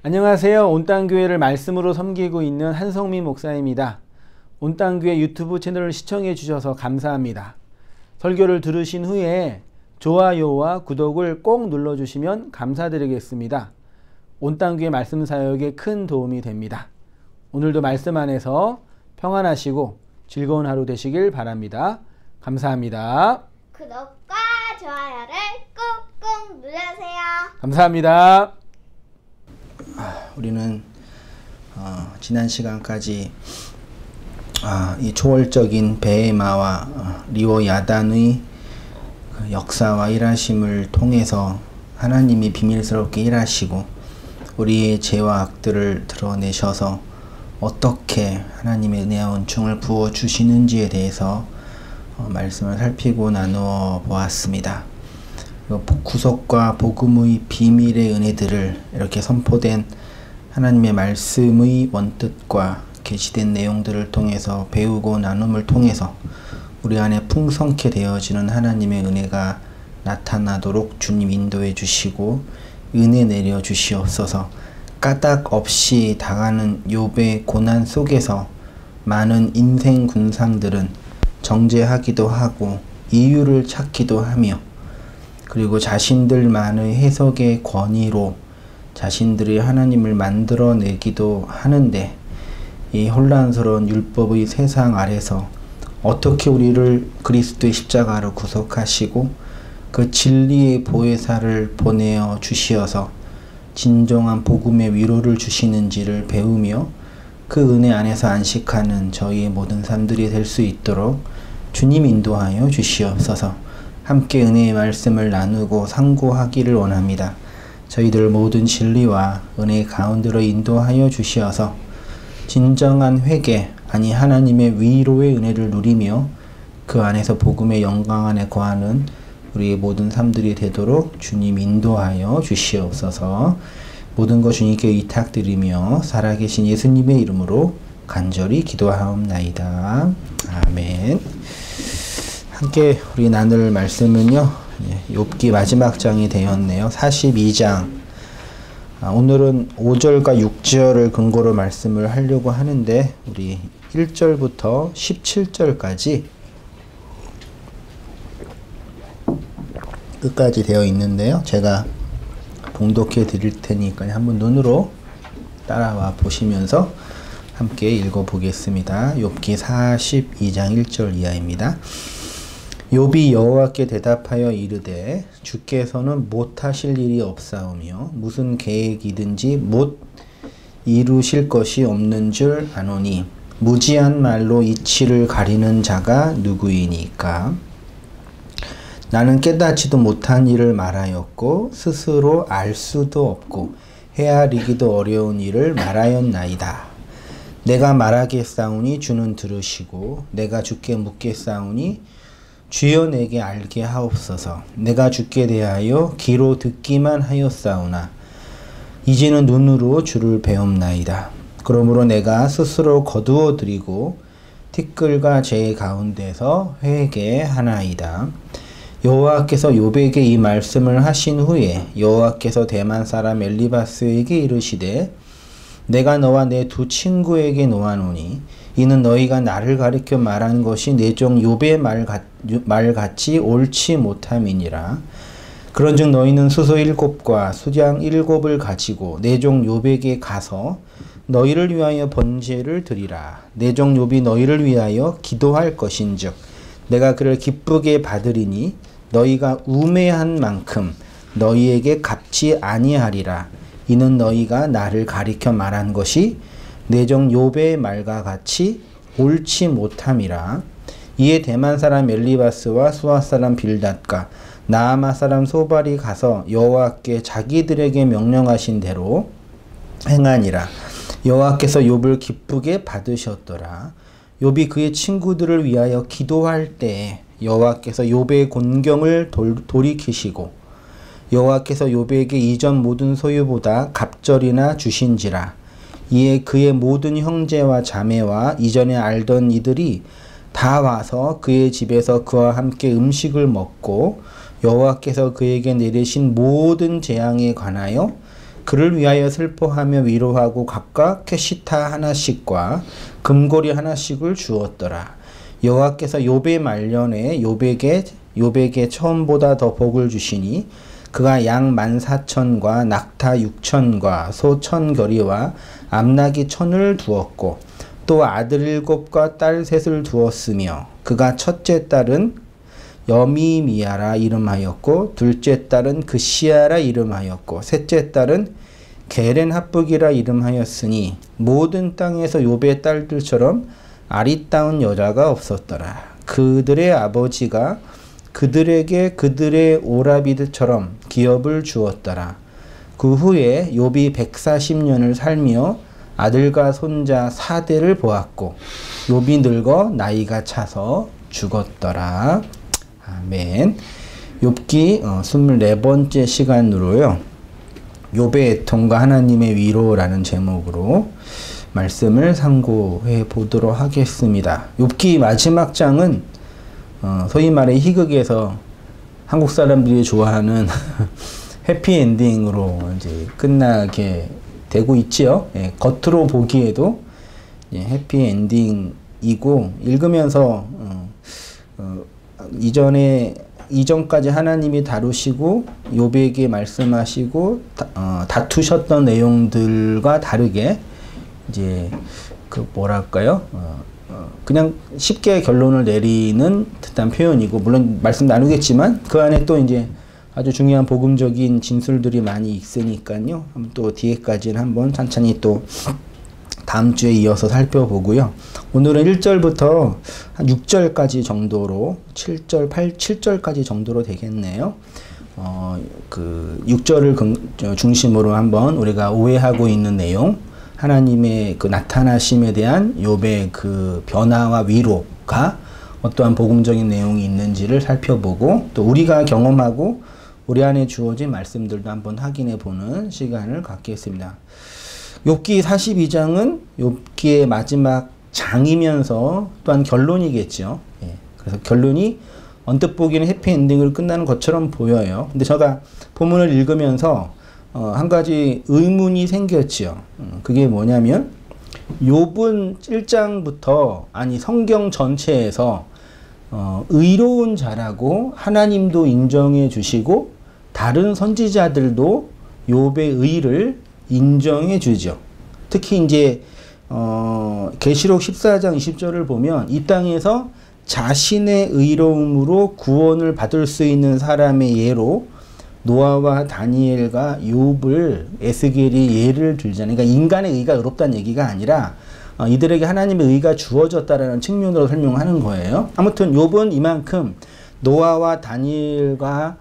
안녕하세요. 온땅교회를 말씀으로 섬기고 있는 한성민 목사입니다. 온땅교회 유튜브 채널을 시청해 주셔서 감사합니다. 설교를 들으신 후에 좋아요와 구독을 꼭 눌러주시면 감사드리겠습니다. 온땅교회 말씀 사역에 큰 도움이 됩니다. 오늘도 말씀 안에서 평안하시고 즐거운 하루 되시길 바랍니다. 감사합니다. 구독과 좋아요를 꾹꾹 눌러주세요. 감사합니다. 우리는 지난 시간까지 이 초월적인 베헤마와 리오 야단의 역사와 일하심을 통해서 하나님이 비밀스럽게 일하시고 우리의 죄와 악들을 드러내셔서 어떻게 하나님의 은혜와 은총을 부어주시는지에 대해서 말씀을 살피고 나누어 보았습니다. 구속과 복음의 비밀의 은혜들을 이렇게 선포된 하나님의 말씀의 원뜻과 계시된 내용들을 통해서 배우고 나눔을 통해서 우리 안에 풍성케 되어지는 하나님의 은혜가 나타나도록 주님 인도해 주시고 은혜 내려 주시옵소서. 까닭 없이 당하는 욥의 고난 속에서 많은 인생 군상들은 정죄하기도 하고 이유를 찾기도 하며 그리고 자신들만의 해석의 권위로 자신들이 하나님을 만들어내기도 하는데 이 혼란스러운 율법의 세상 아래서 어떻게 우리를 그리스도의 십자가로 구속하시고 그 진리의 보혜사를 보내어 주시어서 진정한 복음의 위로를 주시는지를 배우며 그 은혜 안에서 안식하는 저희의 모든 삶들이 될 수 있도록 주님 인도하여 주시옵소서. 함께 은혜의 말씀을 나누고 상고하기를 원합니다. 저희들 모든 진리와 은혜 가운데로 인도하여 주시어서 진정한 회개, 아니 하나님의 위로의 은혜를 누리며 그 안에서 복음의 영광 안에 거하는 우리의 모든 삶들이 되도록 주님 인도하여 주시옵소서. 모든 것 주님께 의탁드리며 살아계신 예수님의 이름으로 간절히 기도하옵나이다. 아멘. 함께 우리 나눌 말씀은요, 욥기 마지막 장이 되었네요. 42장. 오늘은 5절과 6절을 근거로 말씀을 하려고 하는데 우리 1절부터 17절까지 끝까지 되어 있는데요. 제가 봉독해 드릴 테니까 한번 눈으로 따라와 보시면서 함께 읽어 보겠습니다. 욥기 42장 1절 이하입니다. 욥이 여호와께 대답하여 이르되 주께서는 못하실 일이 없사오며 무슨 계획이든지 못 이루실 것이 없는 줄 아노니 무지한 말로 이치를 가리는 자가 누구이니까. 나는 깨닫지도 못한 일을 말하였고 스스로 알 수도 없고 헤아리기도 어려운 일을 말하였나이다. 내가 말하겠사오니 주는 들으시고 내가 주께 묻겠사오니 주여 내게 알게 하옵소서. 내가 주께 대하여 귀로 듣기만 하였사오나 이제는 눈으로 주를 배움나이다. 그러므로 내가 스스로 거두어 드리고 티끌과 제 가운데서 회개하나이다. 여호와께서 욥에게 이 말씀을 하신 후에 여호와께서 대만 사람 엘리바스에게 이르시되 내가 너와 내 두 친구에게 노하노니 이는 너희가 나를 가리켜 말한 것이 내 종 욥의 말같이 옳지 못함이니라. 그런즉 너희는 수소 7과 수장 7을 가지고 내 종 욥에게 가서 너희를 위하여 번제를 드리라. 내 종 욥이 너희를 위하여 기도할 것인즉 내가 그를 기쁘게 받으리니 너희가 우매한 만큼 너희에게 갚지 아니하리라. 이는 너희가 나를 가리켜 말한 것이 내 종 욥의 말과 같이 옳지 못함이라. 이에 대만 사람 엘리바스와 수아 사람 빌닷과 나아마 사람 소발이 가서 여호와께 자기들에게 명령하신 대로 행하니라. 여호와께서 욥을 기쁘게 받으셨더라. 욥이 그의 친구들을 위하여 기도할 때에 여호와께서 욥의 곤경을 돌이키시고 여호와께서 욥에게 이전 모든 소유보다 갑절이나 주신지라. 이에 그의 모든 형제와 자매와 이전에 알던 이들이 다 와서 그의 집에서 그와 함께 음식을 먹고 여호와께서 그에게 내리신 모든 재앙에 관하여 그를 위하여 슬퍼하며 위로하고 각각 캐시타 하나씩과 금고리 하나씩을 주었더라. 여호와께서 욥의 말년에 욥에게 처음보다 더 복을 주시니 그가 양 14,000과 낙타 6,000과 소 1,000겨리와 암나귀 1,000을 두었고 또 아들 7과 딸 3을 두었으며 그가 첫째 딸은 여미미야라 이름하였고 둘째 딸은 그시야라 이름하였고 셋째 딸은 게렌합북이라 이름하였으니 모든 땅에서 욥의 딸들처럼 아리따운 여자가 없었더라. 그들의 아버지가 그들에게 그들의 오라비들처럼 기업을 주었더라. 그 후에 욥이 140년을 살며 아들과 손자 4대를 보았고 욥이 늙어 나이가 차서 죽었더라. 아멘. 욥기 24번째 시간으로요. 욥의 애통과 하나님의 위로라는 제목으로 말씀을 상고해 보도록 하겠습니다. 욥기 마지막 장은 소위 말해 희극에서 한국 사람들이 좋아하는 해피엔딩으로 이제 끝나게 되고 있지요. 예, 겉으로 보기에도 해피엔딩이고 읽으면서 이전까지 하나님이 다루시고 욥에게 말씀하시고 다투셨던 내용들과 다르게 이제 그 뭐랄까요? 그냥 쉽게 결론을 내리는 듯한 표현이고 물론 말씀 나누겠지만 그 안에 또 이제 아주 중요한 복음적인 진술들이 많이 있으니까요. 또 뒤에까지는 한번 천천히 또 다음 주에 이어서 살펴보고요. 오늘은 1절부터 한 6절까지 정도로 7절까지 정도로 되겠네요. 그 6절을 중심으로 한번 우리가 오해하고 있는 내용, 하나님의 그 나타나심에 대한 욥의 그 변화와 위로가 어떠한 복음적인 내용이 있는지를 살펴보고 또 우리가 경험하고 우리 안에 주어진 말씀들도 한번 확인해 보는 시간을 갖겠습니다. 욥기 42장은 욥기의 마지막 장이면서 또한 결론이겠죠. 예. 그래서 결론이 언뜻 보기에는 해피엔딩으로 끝나는 것처럼 보여요. 근데 제가 본문을 읽으면서 한 가지 의문이 생겼지요. 그게 뭐냐면 욥은 1장부터 아니 성경 전체에서 의로운 자라고 하나님도 인정해 주시고 다른 선지자들도 욥의 의를 인정해 주죠. 특히 이제 계시록 14장 20절을 보면 이 땅에서 자신의 의로움으로 구원을 받을 수 있는 사람의 예로 노아와 다니엘과 욥을 에스겔이 예를 들잖아요. 그러니까 인간의 의가 의롭다는 얘기가 아니라 이들에게 하나님의 의가 주어졌다라는 측면으로 설명하는 거예요. 아무튼 욥은 이만큼 노아와 다니엘과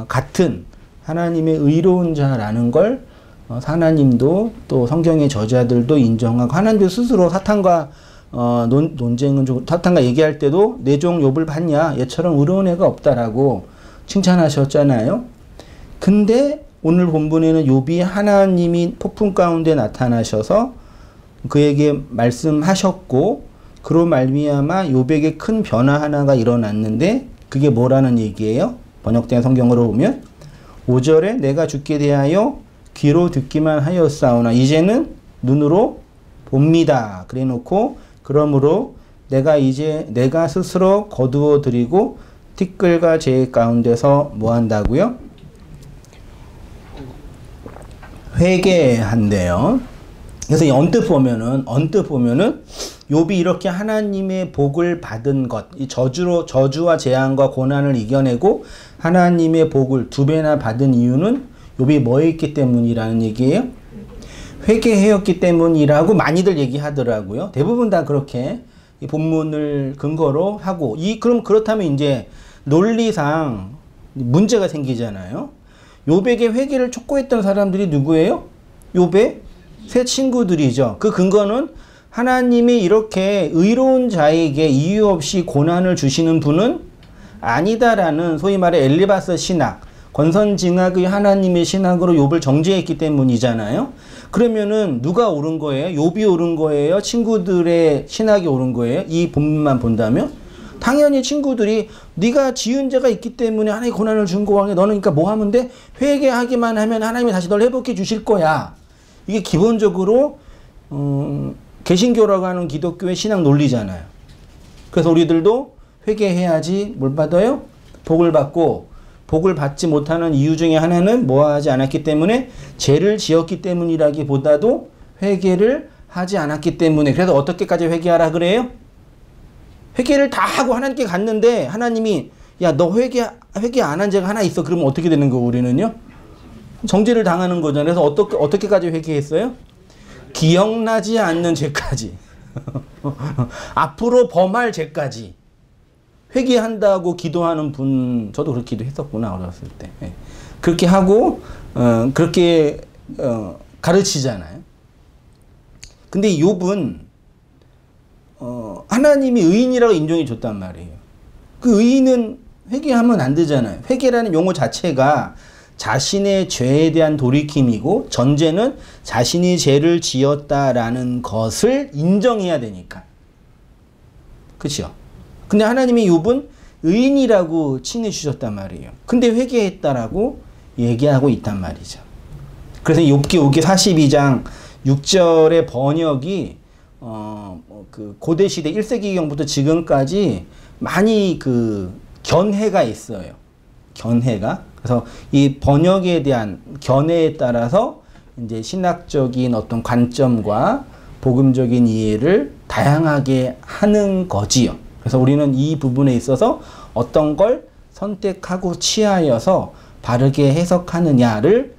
같은 하나님의 의로운 자라는 걸 하나님도 또 성경의 저자들도 인정하고 하나님도 스스로 사탄과 논쟁은 좀 사탄과 얘기할 때도 내 종 욥을 봤냐 얘처럼 의로운 애가 없다라고 칭찬하셨잖아요. 근데 오늘 본문에는 욥이 하나님이 폭풍 가운데 나타나셔서 그에게 말씀하셨고 그로 말미암아 욥에게 큰 변화 하나가 일어났는데 그게 뭐라는 얘기예요? 번역된 성경으로 보면 5절에 내가 주께 대하여 귀로 듣기만 하였사오나 이제는 눈으로 봅니다. 그래 놓고 그러므로 내가 스스로 거두어 드리고 티끌과 재 가운데서 뭐 한다고요? 회개한대요. 그래서 언뜻 보면은 욥이 이렇게 하나님의 복을 받은 것, 이 저주와 재앙과 고난을 이겨내고 하나님의 복을 2배나 받은 이유는 욥이 뭐 했기 때문이라는 얘기예요? 회개하였기 때문이라고 많이들 얘기하더라고요. 대부분 다 그렇게 이 본문을 근거로 하고 그럼 그렇다면 이제 논리상 문제가 생기잖아요. 욥에게 회개를 촉구했던 사람들이 누구예요? 욥의 세 친구들이죠. 그 근거는 하나님이 이렇게 의로운 자에게 이유 없이 고난을 주시는 분은 아니다라는 소위 말해 엘리바스 신학, 권선징악의 하나님의 신학으로 욥을 정죄했기 때문이잖아요. 그러면은 누가 옳은 거예요? 욥이 옳은 거예요? 친구들의 신학이 옳은 거예요? 이 본문만 본다면? 당연히 친구들이 네가 지은 죄가 있기 때문에 하나님이 고난을 준 거야. 너는 그러니까 뭐 하면 돼? 회개하기만 하면 하나님이 다시 널 회복해 주실 거야. 이게 기본적으로 개신교라고 하는 기독교의 신앙 논리잖아요. 그래서 우리들도 회개해야지 뭘 받아요? 복을 받고, 복을 받지 못하는 이유 중에 하나는 뭐 하지 않았기 때문에 죄를 지었기 때문이라기보다도 회개를 하지 않았기 때문에. 그래서 어떻게까지 회개하라 그래요? 회개를 다 하고 하나님께 갔는데 하나님이 야, 너 회개 안 한 죄가 하나 있어. 그러면 어떻게 되는 거고 우리는요? 정죄를 당하는 거잖아요. 그래서 어떻게까지 회개했어요? 기억나지 않는 죄까지. 앞으로 범할 죄까지. 회개한다고 기도하는 분, 저도 그렇게 기도했었구나, 어렸을 때. 네. 그렇게 하고, 그렇게, 가르치잖아요. 근데 욥은, 하나님이 의인이라고 인정해 줬단 말이에요. 그 의인은 회개하면 안 되잖아요. 회개라는 용어 자체가 자신의 죄에 대한 돌이킴이고, 전제는 자신이 죄를 지었다라는 것을 인정해야 되니까. 그렇죠? 근데 하나님이 욥은 의인이라고 칭해 주셨단 말이에요. 근데 회개했다라고 얘기하고 있단 말이죠. 그래서 욥기 42장 6절의 번역이 그 고대 시대 1세기경부터 지금까지 많이 그 견해가 있어요. 견해가. 그래서 이 번역에 대한 견해에 따라서 이제 신학적인 어떤 관점과 복음적인 이해를 다양하게 하는 거지요. 그래서 우리는 이 부분에 있어서 어떤 걸 선택하고 취하여서 바르게 해석하느냐를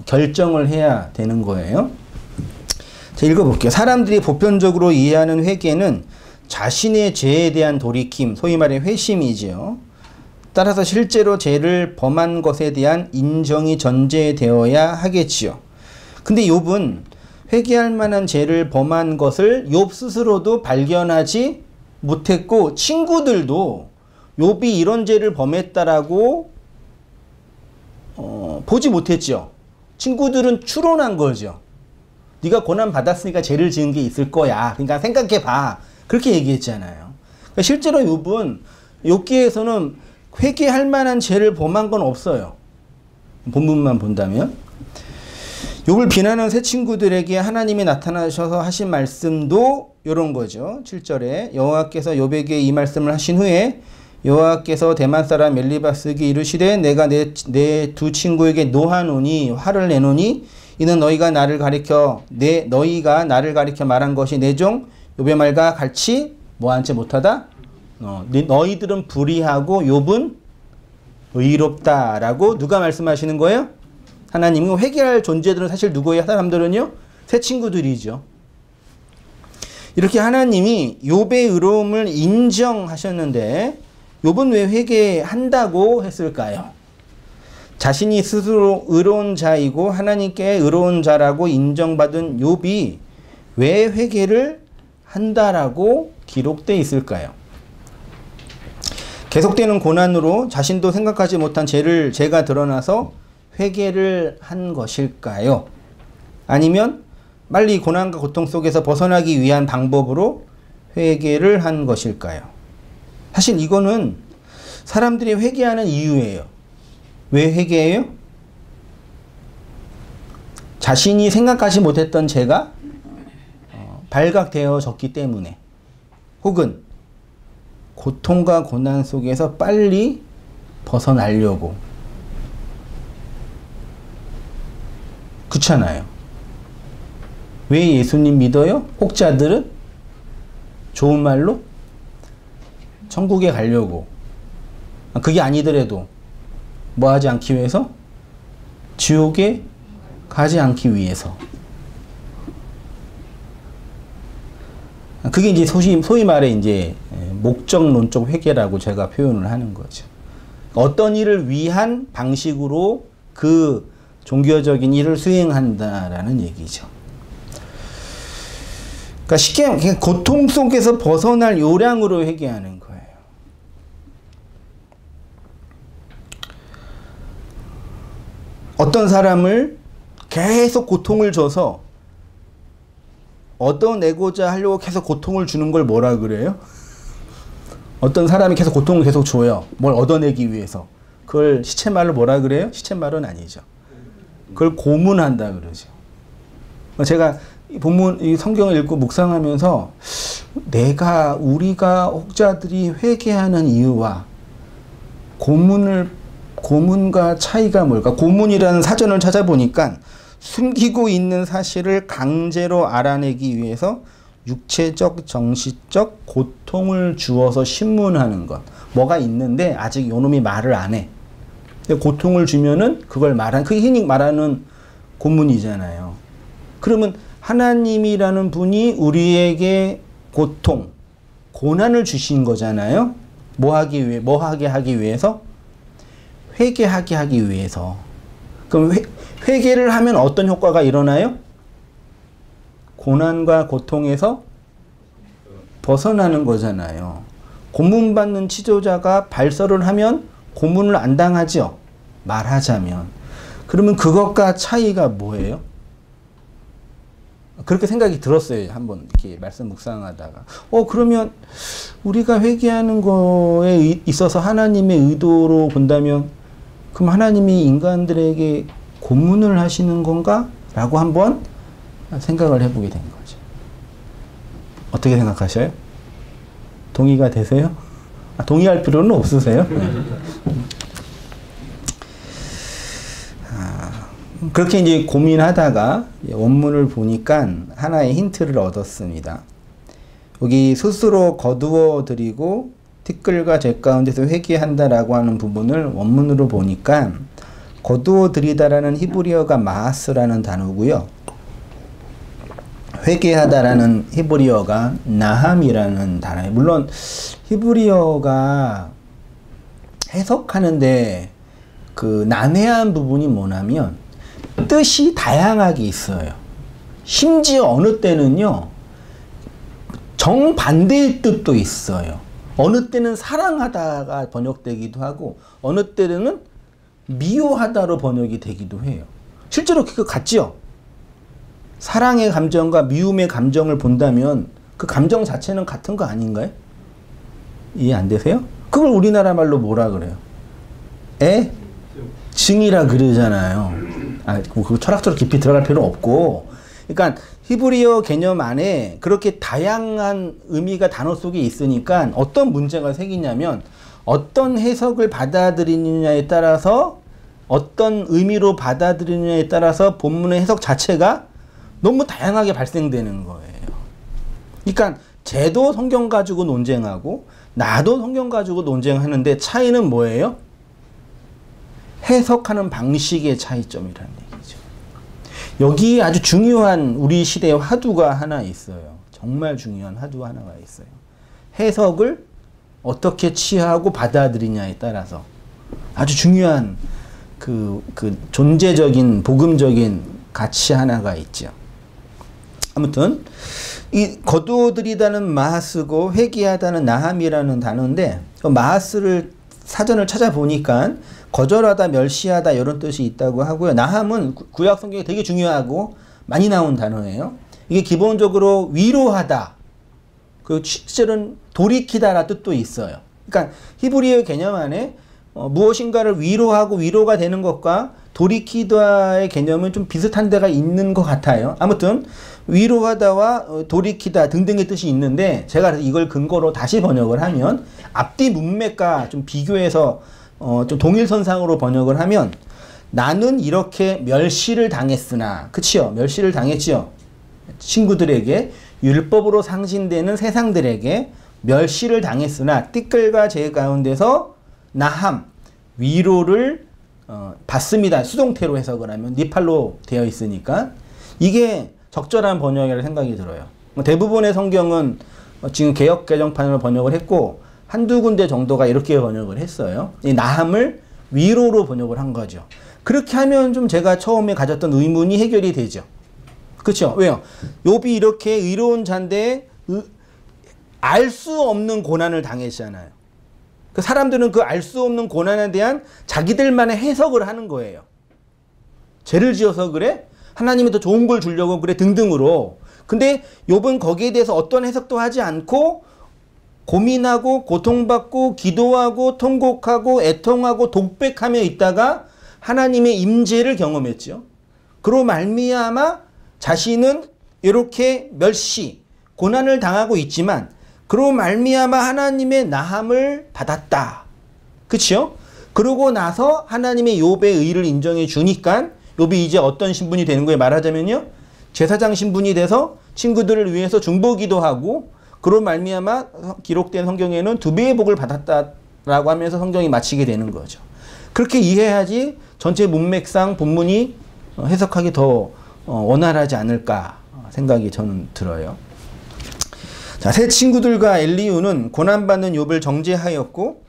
결정을 해야 되는 거예요. 자, 읽어볼게요. 사람들이 보편적으로 이해하는 회개는 자신의 죄에 대한 돌이킴, 소위 말해 회심이지요. 따라서 실제로 죄를 범한 것에 대한 인정이 전제되어야 하겠지요. 근데 욥은 회개할 만한 죄를 범한 것을 욥 스스로도 발견하지 못했고, 친구들도 욥이 이런 죄를 범했다라고 보지 못했죠. 친구들은 추론한 거죠. 네가 고난 받았으니까 죄를 지은 게 있을 거야. 그러니까 생각해봐. 그렇게 얘기했잖아요. 그러니까 실제로 욥은 욥기에서는 회개할 만한 죄를 범한 건 없어요. 본문만 본다면. 욥을 비난하는 새 친구들에게 하나님이 나타나셔서 하신 말씀도 이런 거죠. 7절에 여호와께서 욥에게 이 말씀을 하신 후에 여호와께서 대만 사람 엘리바스에게 이르시되 내가 내 두 친구에게 노하노니 화를 내노니 이는 너희가 나를 가리켜 말한 것이 내 종 욥의 말과 같이 뭐한지 못하다. 너희들은 불의하고 욥은 의롭다라고 누가 말씀하시는 거예요? 하나님은. 회개할 존재들은 사실 누구예요? 사람들은요? 새 친구들이죠. 이렇게 하나님이 욥의 의로움을 인정하셨는데 욥은 왜 회개한다고 했을까요? 자신이 스스로 의로운 자이고 하나님께 의로운 자라고 인정받은 욥이 왜 회개를 한다라고 기록되어 있을까요? 계속되는 고난으로 자신도 생각하지 못한 죄가 드러나서 회개를 한 것일까요? 아니면 빨리 고난과 고통 속에서 벗어나기 위한 방법으로 회개를 한 것일까요? 사실 이거는 사람들이 회개하는 이유예요. 왜 회개해요? 자신이 생각하지 못했던 죄가 발각되어졌기 때문에, 혹은 고통과 고난 속에서 빨리 벗어나려고. 그렇잖아요. 왜 예수님 믿어요? 혹자들은 좋은 말로 천국에 가려고. 그게 아니더라도 뭐 하지 않기 위해서? 지옥에 가지 않기 위해서. 그게 이제 소위 말해 이제 목적론적 회개라고 제가 표현을 하는 거죠. 어떤 일을 위한 방식으로 그 종교적인 일을 수행한다라는 얘기죠. 그러니까 쉽게 그냥 고통 속에서 벗어날 요량으로 회개하는 거예요. 어떤 사람을 계속 고통을 줘서 얻어내고자 하려고 계속 고통을 주는 걸 뭐라 그래요? 어떤 사람이 계속 고통을 계속 줘요. 뭘 얻어내기 위해서. 그걸 시쳇말로 뭐라 그래요? 시쳇말은 아니죠. 그걸 고문한다 그러죠. 제가 이 본문, 이 성경을 읽고 묵상하면서 우리가 혹자들이 회개하는 이유와 고문과 차이가 뭘까? 고문이라는 사전을 찾아보니까 숨기고 있는 사실을 강제로 알아내기 위해서 육체적, 정신적 고통을 주어서 신문하는 것. 뭐가 있는데 아직 요놈이 말을 안 해. 고통을 주면은 그걸 그게 흔히 말하는 고문이잖아요. 그러면 하나님이라는 분이 우리에게 고통, 고난을 주신 거잖아요. 뭐 하게 하기 위해서? 회개하게 하기 위해서. 그럼 회개를 하면 어떤 효과가 일어나요? 고난과 고통에서 벗어나는 거잖아요. 고문받는 치료자가 발설을 하면 고문을 안 당하죠. 말하자면. 그러면 그것과 차이가 뭐예요? 그렇게 생각이 들었어요. 한번 이렇게 말씀 묵상하다가. 그러면 우리가 회개하는 거에 있어서 하나님의 의도로 본다면 그럼 하나님이 인간들에게 고문을 하시는 건가? 라고 한번 생각을 해보게 된 거죠. 어떻게 생각하셔요? 동의가 되세요? 동의할 필요는 없으세요? 그렇게 이제 고민하다가 원문을 보니까 하나의 힌트를 얻었습니다. 여기 스스로 거두어 드리고 티끌과 재 가운데서 회개한다라고 하는 부분을 원문으로 보니까 거두어 드리다라는 히브리어가 마하스라는 단어고요. 회개하다라는 히브리어가 나함이라는 단어예요. 물론 히브리어가 해석하는데 그 난해한 부분이 뭐냐면 뜻이 다양하게 있어요. 심지어 어느 때는요 정반대의 뜻도 있어요. 어느 때는 사랑하다가 번역되기도 하고 어느 때는 미워하다로 번역이 되기도 해요. 실제로 그거 같죠? 사랑의 감정과 미움의 감정을 본다면 그 감정 자체는 같은 거 아닌가요? 이해 안 되세요? 그걸 우리나라 말로 뭐라 그래요? 증이라 그러잖아요. 그 철학적으로 깊이 들어갈 필요는 없고, 그러니까 히브리어 개념 안에 그렇게 다양한 의미가 단어 속에 있으니까 어떤 문제가 생기냐면 어떤 해석을 받아들이느냐에 따라서 어떤 의미로 받아들이느냐에 따라서 본문의 해석 자체가 너무 다양하게 발생되는 거예요. 그러니까 쟤도 성경 가지고 논쟁하고 나도 성경 가지고 논쟁하는데 차이는 뭐예요? 해석하는 방식의 차이점이라는 얘기죠. 여기에 아주 중요한 우리 시대의 화두가 하나 있어요. 정말 중요한 화두가 하나가 있어요. 해석을 어떻게 취하고 받아들이냐에 따라서 아주 중요한 그 존재적인 복음적인 가치 하나가 있죠. 아무튼 이 거두어들이다는 마하스고 회개하다는 나함이라는 단어인데 그 마하스를 사전을 찾아보니까 거절하다, 멸시하다 이런 뜻이 있다고 하고요. 나함은 구약 성경에 되게 중요하고 많이 나온 단어예요. 이게 기본적으로 위로하다, 그 실제로는 돌이키다라 뜻도 있어요. 그러니까 히브리어 개념 안에 무엇인가를 위로하고 위로가 되는 것과 돌이키다의 개념은 좀 비슷한 데가 있는 것 같아요. 아무튼 위로하다와 돌이키다 등등의 뜻이 있는데 제가 이걸 근거로 다시 번역을 하면 앞뒤 문맥과 좀 비교해서 좀 동일선상으로 번역을 하면 나는 이렇게 멸시를 당했으나, 그치요? 멸시를 당했지요? 친구들에게 율법으로 상징되는 세상들에게 멸시를 당했으나 띠끌과 재 가운데서 나함, 위로를 받습니다. 수동태로 해석을 하면 니팔로 되어 있으니까 이게 적절한 번역이라는 생각이 들어요. 대부분의 성경은 지금 개역 개정판으로 번역을 했고 한두 군데 정도가 이렇게 번역을 했어요. 이 나함을 위로로 번역을 한 거죠. 그렇게 하면 좀 제가 처음에 가졌던 의문이 해결이 되죠. 그렇죠? 왜요? 욥이 이렇게 의로운 자인데 알 수 없는 고난을 당했잖아요. 그 사람들은 그 알 수 없는 고난에 대한 자기들만의 해석을 하는 거예요. 죄를 지어서 그래? 하나님이 더 좋은 걸 주려고 그래? 등등으로. 근데 욥은 거기에 대해서 어떤 해석도 하지 않고 고민하고 고통받고 기도하고 통곡하고 애통하고 독백하며 있다가 하나님의 임재를 경험했죠. 그로 말미암아 자신은 이렇게 멸시, 고난을 당하고 있지만 그로 말미암아 하나님의 나함을 받았다. 그렇죠? 그러고 나서 하나님의 욥의 의를 인정해 주니까 욥이 이제 어떤 신분이 되는 거예요? 말하자면요. 제사장 신분이 돼서 친구들을 위해서 중보기도 하고 그로 말미암아 기록된 성경에는 2배의 복을 받았다라고 하면서 성경이 마치게 되는 거죠. 그렇게 이해해야지 전체 문맥상 본문이 해석하기 더 원활하지 않을까 생각이 저는 들어요. 자, 세 친구들과 엘리후는 고난받는 욥을 정죄하였고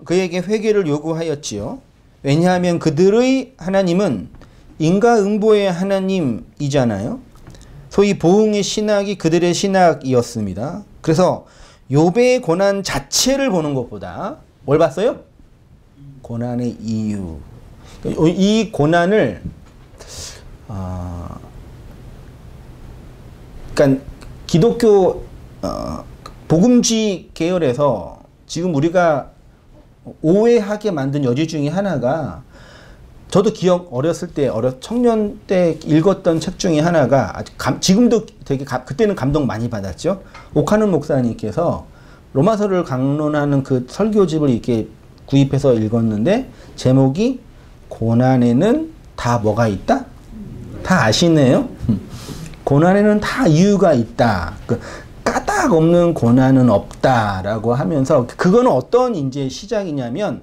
그에게 회개를 요구하였지요. 왜냐하면 그들의 하나님은 인과응보의 하나님이잖아요. 소위 보응의 신학이 그들의 신학이었습니다. 그래서 욥의 고난 자체를 보는 것보다 뭘 봤어요? 고난의 이유. 이 고난을 그러니까 기독교 복음주의 계열에서 지금 우리가 오해하게 만든 여지 중에 하나가 저도 어렸을 때 청년 때 읽었던 책 중에 하나가 지금도 되게 그때는 감동 많이 받았죠. 오카는 목사님께서 로마서를 강론하는 그 설교집을 이렇게 구입해서 읽었는데 제목이 고난에는 다 뭐가 있다? 다 아시네요. 고난에는 다 이유가 있다. 까닭 없는 고난은 없다라고 하면서 그거는 어떤 이제 시작이냐면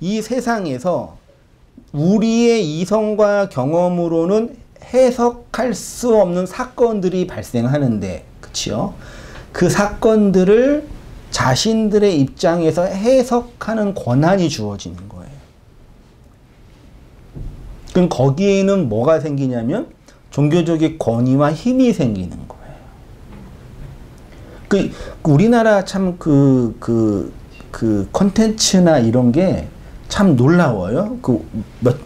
이 세상에서 우리의 이성과 경험으로는 해석할 수 없는 사건들이 발생하는데, 그치요? 그 사건들을 자신들의 입장에서 해석하는 권한이 주어지는 거예요. 그럼 거기에는 뭐가 생기냐면 종교적인 권위와 힘이 생기는 거예요. 우리나라 참 컨텐츠나 이런 게 참 놀라워요.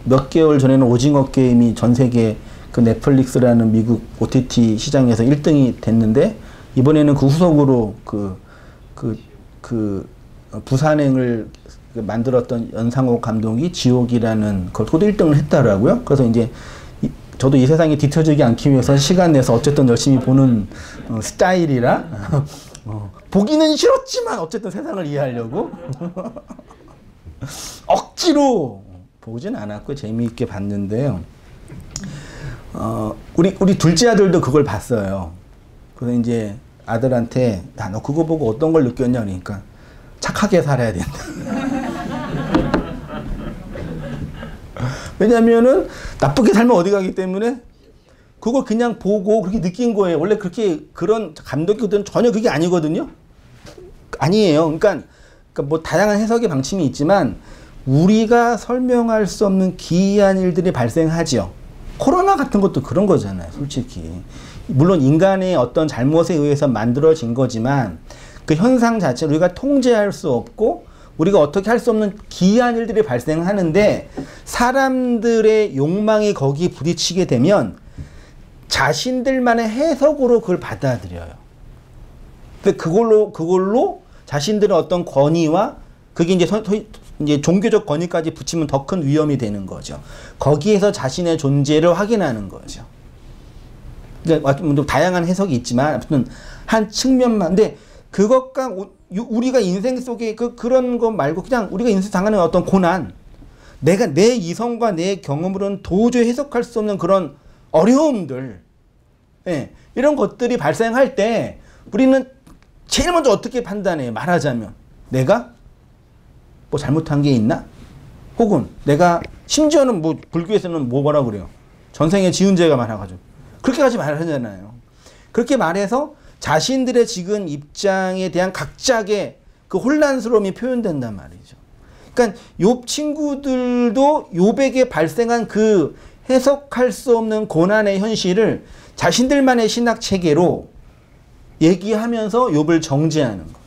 몇 개월 전에는 오징어 게임이 전 세계 그 넷플릭스라는 미국 OTT 시장에서 1등이 됐는데, 이번에는 그 후속으로 부산행을 만들었던 연상호 감독이 지옥이라는 그것도 1등을 했더라고요. 그래서 이제 저도 이 세상에 뒤처지지 않기 위해서 시간 내서 어쨌든 열심히 보는 스타일이라 보기는 싫었지만 어쨌든 세상을 이해하려고 억지로 보진 않았고 재미있게 봤는데요. 우리 둘째 아들도 그걸 봤어요. 그래서 이제 아들한테 야, 너 그거 보고 어떤 걸 느꼈냐 그러니까 착하게 살아야 된다. 왜냐면은 나쁘게 살면 어디 가기 때문에 그걸 그냥 보고 그렇게 느낀 거예요. 원래 그런 감독들은 전혀 그게 아니거든요. 아니에요. 그러니까 뭐 다양한 해석의 방침이 있지만 우리가 설명할 수 없는 기이한 일들이 발생하죠. 코로나 같은 것도 그런 거잖아요, 솔직히. 물론 인간의 어떤 잘못에 의해서 만들어진 거지만 그 현상 자체를 우리가 통제할 수 없고 우리가 어떻게 할 수 없는 기이한 일들이 발생하는데 사람들의 욕망이 거기에 부딪히게 되면 자신들만의 해석으로 그걸 받아들여요. 근데 그걸로 자신들의 어떤 권위와 그게 이제 종교적 권위까지 붙이면 더 큰 위험이 되는 거죠. 거기에서 자신의 존재를 확인하는 거죠. 그러니까 다양한 해석이 있지만 아무튼 한 측면만. 근데 그것과 우리가 인생 속에 그런 거 말고 그냥 우리가 인생 당하는 어떤 고난, 내가 내 이성과 내 경험으로는 도저히 해석할 수 없는 그런 어려움들, 예, 이런 것들이 발생할 때 우리는 제일 먼저 어떻게 판단해요? 말하자면 내가 뭐 잘못한 게 있나? 혹은 내가 심지어는 뭐 불교에서는 뭐라 그래요? 전생에 지은 죄가 많아가지고 그렇게까지 말하잖아요. 그렇게 말해서 자신들의 지금 입장에 대한 각자의 그 혼란스러움이 표현된단 말이죠. 그러니까 욥 친구들도 욥에게 발생한 그 해석할 수 없는 고난의 현실을 자신들만의 신학 체계로 얘기하면서 욥을 정죄하는 거예요.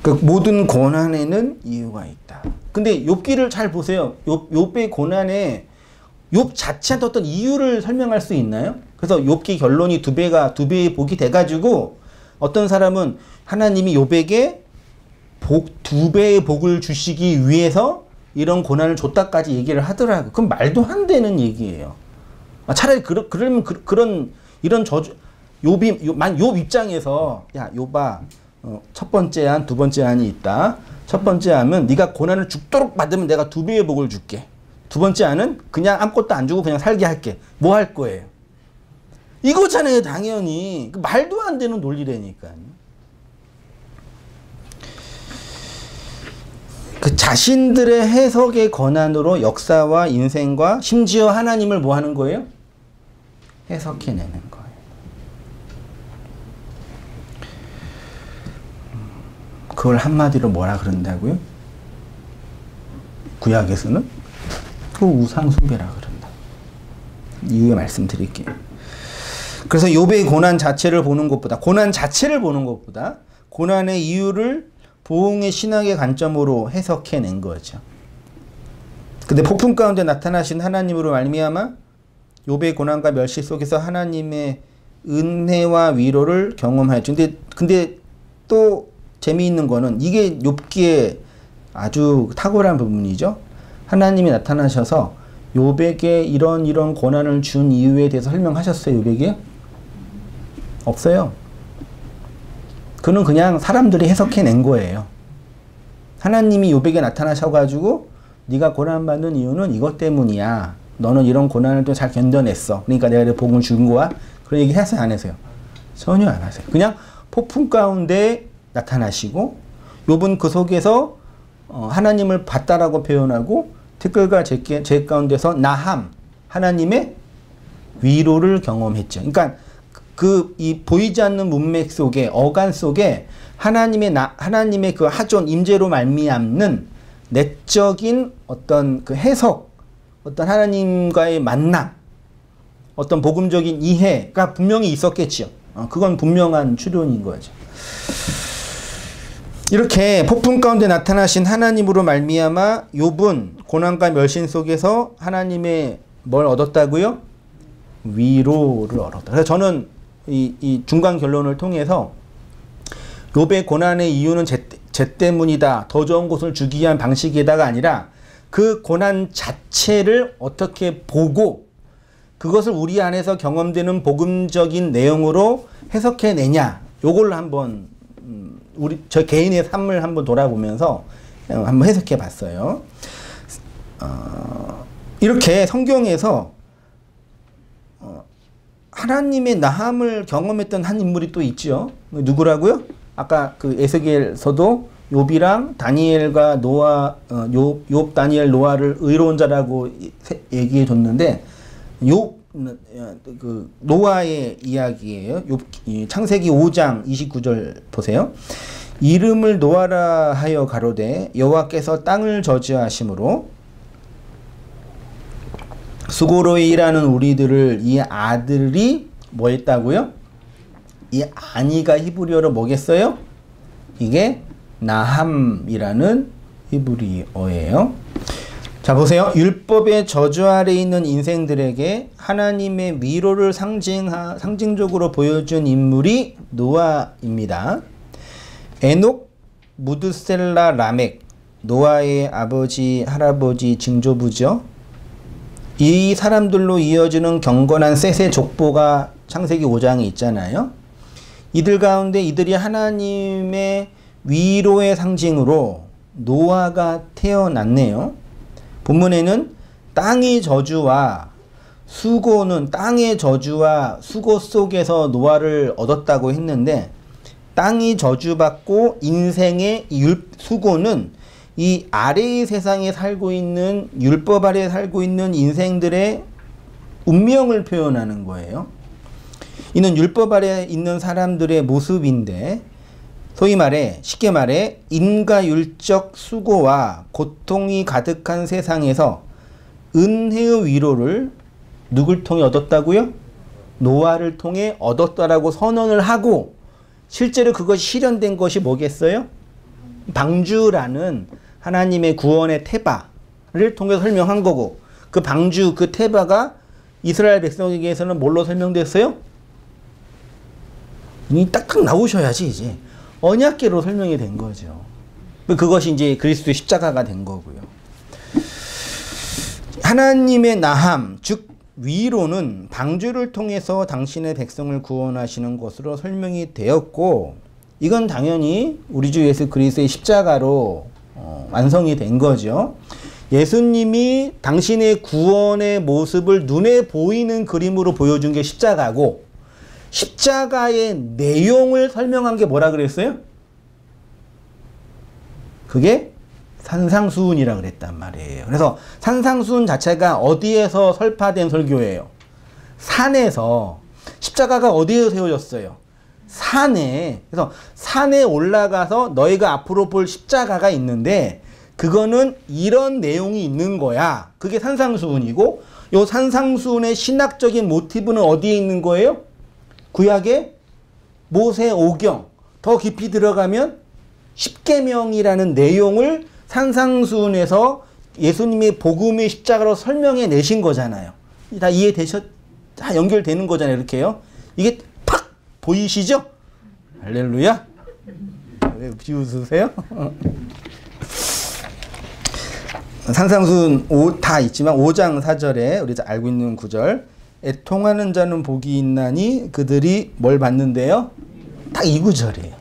그 모든 고난에는 이유가 있다. 근데 욥기를 잘 보세요. 욥의 고난에 욥 자체한테 어떤 이유를 설명할 수 있나요? 그래서 욥기 결론이 두 배의 복이 돼가지고 어떤 사람은 하나님이 욥에게 두 배의 복을 주시기 위해서 이런 고난을 줬다까지 얘기를 하더라고요. 그럼 말도 안 되는 얘기예요. 차라리 그러면 이런 저주 욥 입장에서 야 욥아 첫 번째 안, 두 번째 안이 있다. 첫 번째 안은 네가 고난을 죽도록 받으면 내가 두 배의 복을 줄게. 두 번째 안은 그냥 아무것도 안 주고 그냥 살게 할게. 뭐 할 거예요? 이거잖아요, 당연히. 말도 안 되는 논리라니까요. 그 자신들의 해석의 권한으로 역사와 인생과 심지어 하나님을 뭐 하는 거예요? 해석해내는 거예요. 그걸 한마디로 뭐라 그런다고요? 구약에서는 그 우상숭배라 그런다. 이유에 말씀드릴게요. 그래서 욥의 고난 자체를 보는 것보다 고난의 이유를 보응의 신학의 관점으로 해석해낸 거죠. 근데 폭풍 가운데 나타나신 하나님으로 말미암아 욥의 고난과 멸시 속에서 하나님의 은혜와 위로를 경험하였죠. 근데 또 재미있는 거는 이게 욥기에 아주 탁월한 부분이죠. 하나님이 나타나셔서 욥에게 이런 고난을 준 이유에 대해서 설명하셨어요, 욥에게? 없어요. 그는 그냥 사람들이 해석해낸 거예요. 하나님이 욥에게 나타나셔가지고 네가 고난받는 이유는 이것 때문이야. 너는 이런 고난을 또 잘 견뎌냈어. 그러니까 내가 복을 준 거야. 그런 얘기 했어요, 안 했어요? 전혀 안 하세요. 그냥 폭풍 가운데 나타나시고 욥은 그 속에서 하나님을 봤다라고 표현하고 티끌과 재 가운데서 나함, 하나님의 위로를 경험했죠. 그러니까 이 보이지 않는 문맥 속에, 어간 속에 하나님의 그 하존 임재로 말미암는 내적인 어떤 그 해석, 어떤 하나님과의 만남, 어떤 복음적인 이해가 분명히 있었겠죠. 그건 분명한 추론인 거죠. 이렇게 폭풍 가운데 나타나신 하나님으로 말미암아 욥은 고난과 멸신 속에서 하나님의 뭘 얻었다고요? 위로를 얻었다. 그래서 저는 이 중간 결론을 통해서 욥의 고난의 이유는 죄 때문이다. 더 좋은 곳을 주기 위한 방식이다가 아니라 그 고난 자체를 어떻게 보고 그것을 우리 안에서 경험되는 복음적인 내용으로 해석해내냐. 요걸 한번 저 개인의 삶을 한번 돌아보면서 한번 해석해 봤어요. 이렇게 성경에서 하나님의 나함을 경험했던 한 인물이 또 있죠. 누구라고요? 아까 그 에스겔서도 욥이랑 다니엘과 욥, 다니엘, 노아를 의로운 자라고 얘기해 줬는데 그 노아의 이야기예요. 창세기 5장 29절 보세요. 이름을 노아라 하여 가로되 여호와께서 땅을 저주하심으로 수고로 일하는 우리들을 이 아들이 뭐 했다고요? 이 아니가 히브리어로 뭐겠어요? 이게 나함이라는 히브리어예요. 자 보세요. 율법의 저주 아래 있는 인생들에게 하나님의 위로를 상징적으로 보여준 인물이 노아입니다. 에녹, 무드셀라, 라멕, 노아의 아버지, 할아버지, 증조부죠. 이 사람들로 이어지는 경건한 셋의 족보가 창세기 5장에 있잖아요. 이들 가운데 이들이 하나님의 위로의 상징으로 노아가 태어났네요. 본문에는 땅의 저주와 수고는 땅의 저주와 수고 속에서 노아를 얻었다고 했는데 땅이 저주받고 인생의 수고는 이 아래의 세상에 살고 있는 율법 아래에 살고 있는 인생들의 운명을 표현하는 거예요. 이는 율법 아래에 있는 사람들의 모습인데 소위 말해 쉽게 말해 인과율적 수고와 고통이 가득한 세상에서 은혜의 위로를 누굴 통해 얻었다고요? 노아를 통해 얻었다라고 선언을 하고 실제로 그것이 실현된 것이 뭐겠어요? 방주라는 하나님의 구원의 태바를 통해 설명한 거고 그 방주, 그 테바가 이스라엘 백성에게서는 뭘로 설명됐어요? 이 딱딱 나오셔야지 이제 언약궤로 설명이 된 거죠. 그것이 이제 그리스도의 십자가가 된 거고요. 하나님의 나함, 즉 위로는 방주를 통해서 당신의 백성을 구원하시는 것으로 설명이 되었고, 이건 당연히 우리 주 예수 그리스도의 십자가로 완성이 된 거죠. 예수님이 당신의 구원의 모습을 눈에 보이는 그림으로 보여준 게 십자가고, 십자가의 내용을 설명한 게 뭐라 그랬어요? 그게 산상수훈이라 그랬단 말이에요. 그래서 산상수훈 자체가 어디에서 설파된 설교예요? 산에서. 십자가가 어디에 세워졌어요? 산에. 그래서 산에 올라가서 너희가 앞으로 볼 십자가가 있는데 그거는 이런 내용이 있는 거야. 그게 산상수훈이고, 요 산상수훈의 신학적인 모티브는 어디에 있는 거예요? 구약의 모세오경. 더 깊이 들어가면 십계명이라는 내용을 산상수훈에서 예수님의 복음의 십자가로 설명해 내신 거잖아요. 다 다 연결되는 거잖아요. 이렇게요. 이게 팍 보이시죠? 할렐루야. 왜 비웃으세요? 산상수훈 다 있지만 5장 4절에 우리 알고 있는 구절, 애통하는 자는 복이 있나니 그들이 뭘 받는데요? 딱 이 구절이에요.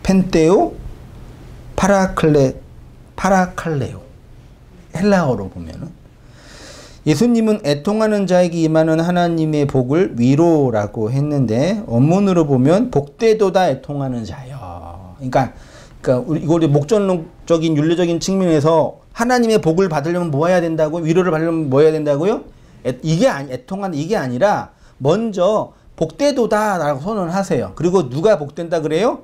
펜테오 파라칼레오. 헬라어로 보면은 예수님은 애통하는 자에게 임하는 하나님의 복을 위로라고 했는데, 원문으로 보면 복되도다 애통하는 자여. 그러니까 이걸 목전적인 윤리적인 측면에서 하나님의 복을 받으려면 뭐 해야 된다고? 위로를 받으려면 뭐 해야 된다고요? 애통하는 이게 아니라 먼저 복되도다라고 선언하세요. 그리고 누가 복된다 그래요?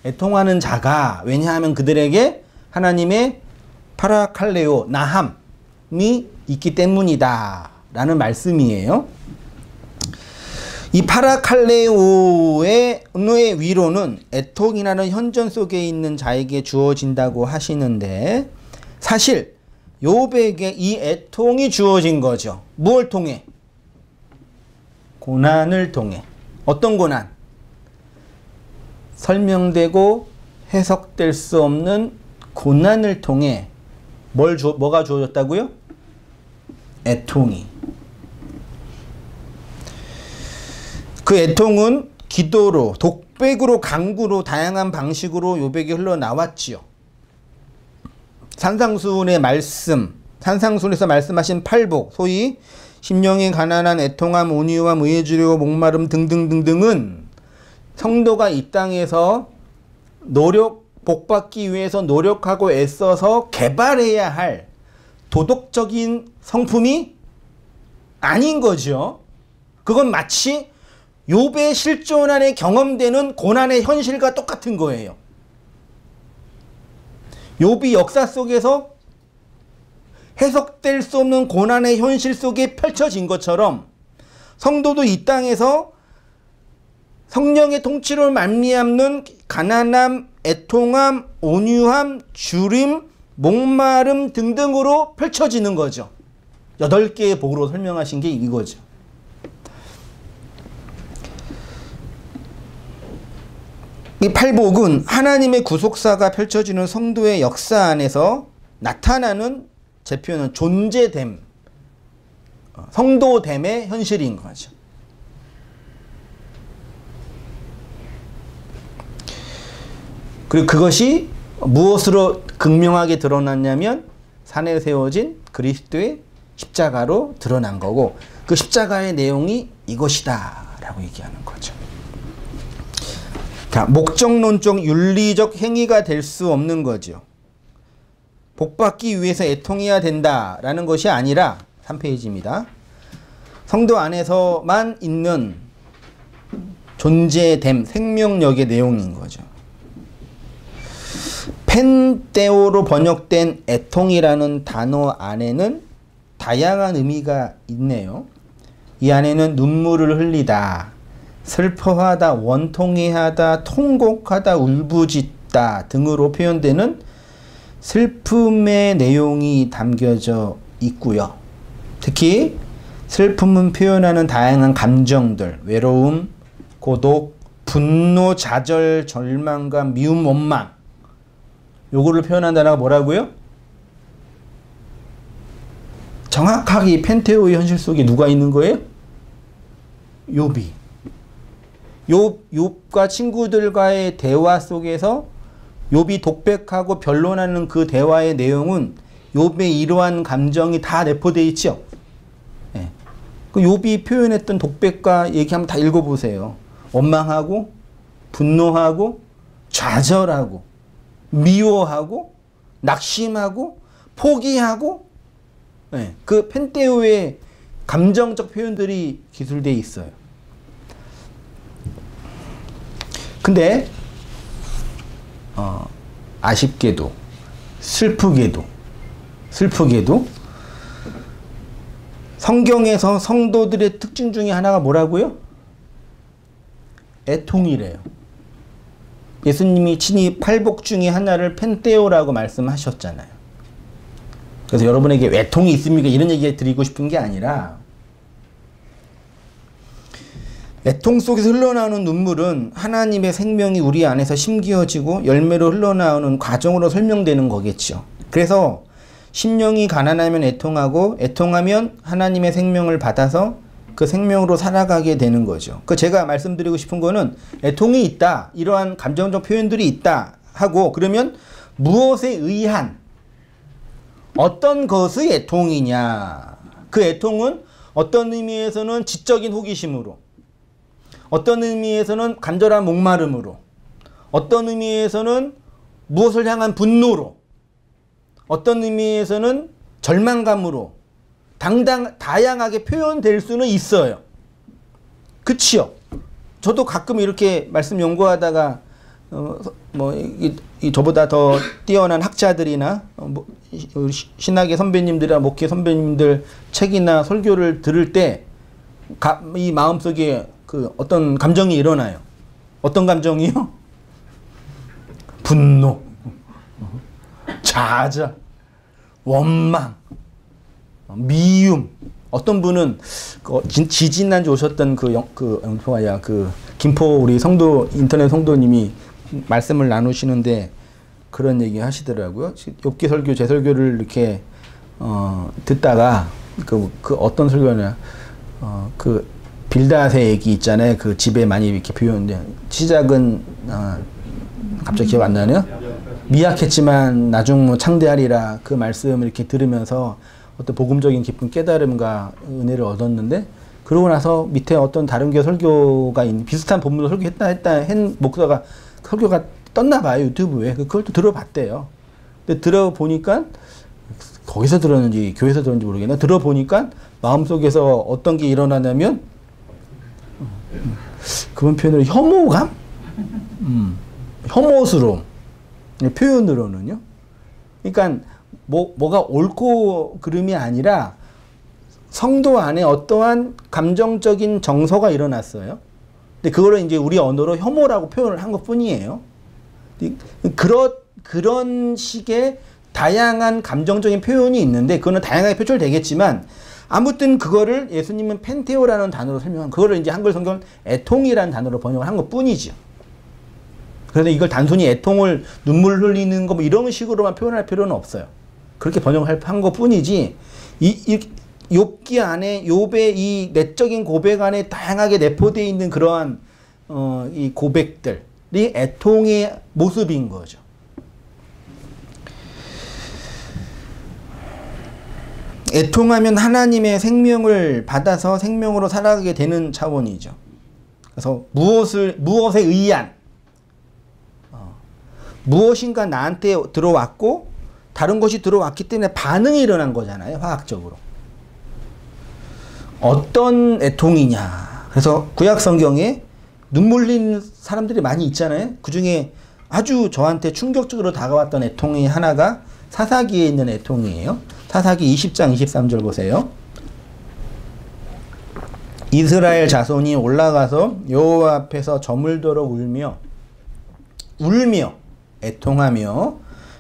애통하는 자가. 왜냐하면 그들에게 하나님의 파라칼레오, 나함이 있기 때문이다 라는 말씀이에요. 이 파라칼레오의 위로는 애통이라는 현전 속에 있는 자에게 주어진다고 하시는데, 사실 욥에게 이 애통이 주어진 거죠. 무엇을 통해? 고난을 통해. 어떤 고난? 설명되고 해석될 수 없는 고난을 통해 뭐가 주어졌다고요? 애통이. 그 애통은 기도로, 독백으로, 강구로, 다양한 방식으로 욥에게 흘러나왔지요. 산상수훈의 말씀, 산상수훈에서 말씀하신 팔복, 소위 심령이 가난한 애통함, 온유함, 의해주려 목마름 등등등등은 성도가 이 땅에서 복받기 위해서 노력하고 애써서 개발해야 할 도덕적인 성품이 아닌 거죠. 그건 마치 욥의 실존 안에 경험되는 고난의 현실과 똑같은 거예요. 욥이 역사 속에서 해석될 수 없는 고난의 현실 속에 펼쳐진 것처럼 성도도 이 땅에서 성령의 통치로 말미암는 가난함, 애통함, 온유함, 주림, 목마름 등등으로 펼쳐지는 거죠. 8개의 복으로 설명하신 게 이거죠. 이 팔복은 하나님의 구속사가 펼쳐지는 성도의 역사 안에서 나타나는, 제 표현은 존재됨, 성도됨의 현실인 거죠. 그리고 그것이 무엇으로 극명하게 드러났냐면 산에 세워진 그리스도의 십자가로 드러난 거고, 그 십자가의 내용이 이것이다 라고 얘기하는 거죠. 자, 목적론적 윤리적 행위가 될 수 없는 거죠. 복받기 위해서 애통해야 된다라는 것이 아니라 3페이지입니다. 성도 안에서만 있는 존재됨, 생명력의 내용인 거죠. 펜테오로 번역된 애통이라는 단어 안에는 다양한 의미가 있네요. 이 안에는 눈물을 흘리다, 슬퍼하다, 원통해하다, 통곡하다, 울부짖다 등으로 표현되는 슬픔의 내용이 담겨져 있고요. 특히 슬픔은 표현하는 다양한 감정들, 외로움, 고독, 분노, 좌절, 절망감, 미움, 원망, 요거를 표현한 단어가 뭐라고요? 정확하게 이 펜테오의 현실 속에 누가 있는 거예요? 욥이. 욥과 친구들과의 대화 속에서 욥이 독백하고 변론하는 그 대화의 내용은 욥의 이러한 감정이 다 내포되어 있죠. 네. 그 욥이 표현했던 독백과 얘기 한번 다 읽어보세요. 원망하고 분노하고 좌절하고 미워하고 낙심하고 포기하고, 네. 그 펜테오의 감정적 표현들이 기술되어 있어요. 근데 아쉽게도 슬프게도 성경에서 성도들의 특징 중에 하나가 뭐라고요? 애통이래요. 예수님이 친히 팔복 중에 하나를 펜테오라고 말씀하셨잖아요. 그래서 여러분에게 애통이 있습니까? 이런 얘기 드리고 싶은 게 아니라, 애통 속에서 흘러나오는 눈물은 하나님의 생명이 우리 안에서 심기어지고 열매로 흘러나오는 과정으로 설명되는 거겠죠. 그래서 심령이 가난하면 애통하고, 애통하면 하나님의 생명을 받아서 그 생명으로 살아가게 되는 거죠. 그 제가 말씀드리고 싶은 거는, 애통이 있다, 이러한 감정적 표현들이 있다 하고, 그러면 무엇에 의한 어떤 것의 애통이냐. 그 애통은 어떤 의미에서는 지적인 호기심으로, 어떤 의미에서는 간절한 목마름으로, 어떤 의미에서는 무엇을 향한 분노로, 어떤 의미에서는 절망감으로 다양하게 표현될 수는 있어요. 그치요? 저도 가끔 이렇게 말씀 연구하다가 저보다 더 뛰어난 학자들이나 신학의 선배님들이나 목회 선배님들 책이나 설교를 들을 때 이 마음속에 그 어떤 감정이 일어나요. 어떤 감정이요? 분노, 좌절, 원망, 미움. 어떤 분은 지지난주 오셨던 그 김포 우리 인터넷 성도님이 말씀을 나누시는데 그런 얘기 하시더라고요. 욥기 설교, 제 설교를 이렇게 듣다가 그 어떤 설교냐, 그 빌닷의 얘기 있잖아요. 그 집에 많이 이렇게 비우는데, 시작은 갑자기 기억 안 나네요. 미약했지만 나중 창대하리라, 그 말씀을 이렇게 들으면서 어떤 복음적인 깊은 깨달음과 은혜를 얻었는데, 그러고 나서 밑에 어떤 다른 교회 설교가 비슷한 본문으로 설교했다 목사가 설교가 떴나 봐요, 유튜브에. 그걸 또 들어봤대요. 근데 들어보니까, 거기서 들었는지 교회에서 들었는지 모르겠네. 들어보니까 마음속에서 어떤 게 일어나냐면, 그런 표현으로 혐오감? 혐오스러움. 표현으로는요. 그러니까 뭐가 옳고 그름이 아니라 성도 안에 어떠한 감정적인 정서가 일어났어요. 근데 그거를 이제 우리 언어로 혐오라고 표현을 한 것 뿐이에요. 그런 식의 다양한 감정적인 표현이 있는데, 그거는 다양하게 표출되겠지만, 아무튼 그거를 예수님은 펜테오라는 단어로 설명한, 그거를 이제 한글 성경은 애통이라는 단어로 번역을 한 것 뿐이죠. 그래서 이걸 단순히 애통을 눈물 흘리는 거 뭐 이런 식으로만 표현할 필요는 없어요. 그렇게 번역을 한 것 뿐이지, 욥기 안에, 욥의 이 내적인 고백 안에 다양하게 내포되어 있는 그러한 이 고백들이 애통의 모습인 거죠. 애통하면 하나님의 생명을 받아서 생명으로 살아가게 되는 차원이죠. 그래서 무엇에 의한, 무엇인가 나한테 들어왔고 다른 것이 들어왔기 때문에 반응이 일어난 거잖아요, 화학적으로. 어떤 애통이냐. 그래서 구약 성경에 눈물 흘리는 사람들이 많이 있잖아요. 그 중에 아주 저한테 충격적으로 다가왔던 애통이 하나가 사사기에 있는 애통이에요. 사사기 20장 23절 보세요. 이스라엘 자손이 올라가서 여호와 앞에서 저물도록 울며 애통하며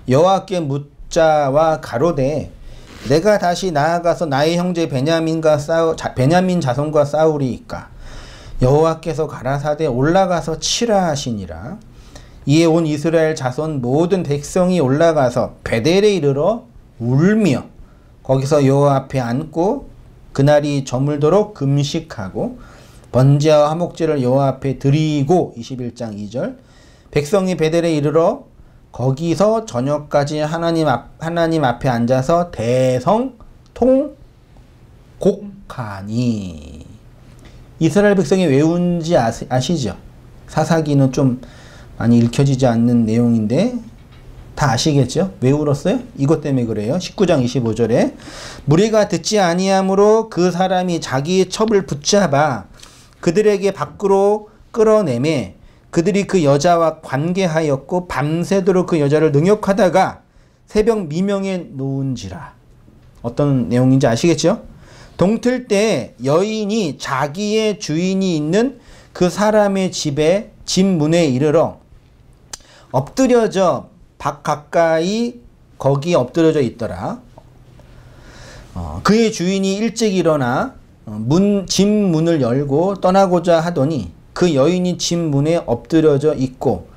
여호와께 묻자와 가로되 내가 다시 나아가서 나의 형제 베냐민 자손과 싸우리이까 여호와께서 가라사대 올라가서 치라 하시니라. 이에 온 이스라엘 자손 모든 백성이 올라가서 베델에 이르러 울며 거기서 여호와 앞에 앉고 그날이 저물도록 금식하고 번제와 화목제를 여호와 앞에 드리고 21장 2절 백성이 베델에 이르러 거기서 저녁까지 하나님 앞에 앉아서 대성통곡하니. 이스라엘 백성이 왜 운지 아시죠? 사사기는 좀 많이 읽혀지지 않는 내용인데 다 아시겠죠? 왜 울었어요? 이것 때문에 그래요. 19장 25절에 무리가 듣지 아니하므로 그 사람이 자기의 첩을 붙잡아 그들에게 밖으로 끌어내매 그들이 그 여자와 관계하였고 밤새도록 그 여자를 능욕하다가 새벽 미명에 놓은지라. 어떤 내용인지 아시겠죠? 동틀 때 여인이 자기의 주인이 있는 그 사람의 집에 집 문에 이르러 엎드려져 박 가까이 거기 엎드려져 있더라. 그의 주인이 일찍 일어나 집 문을 열고 떠나고자 하더니 그 여인이 집 문에 엎드려져 있고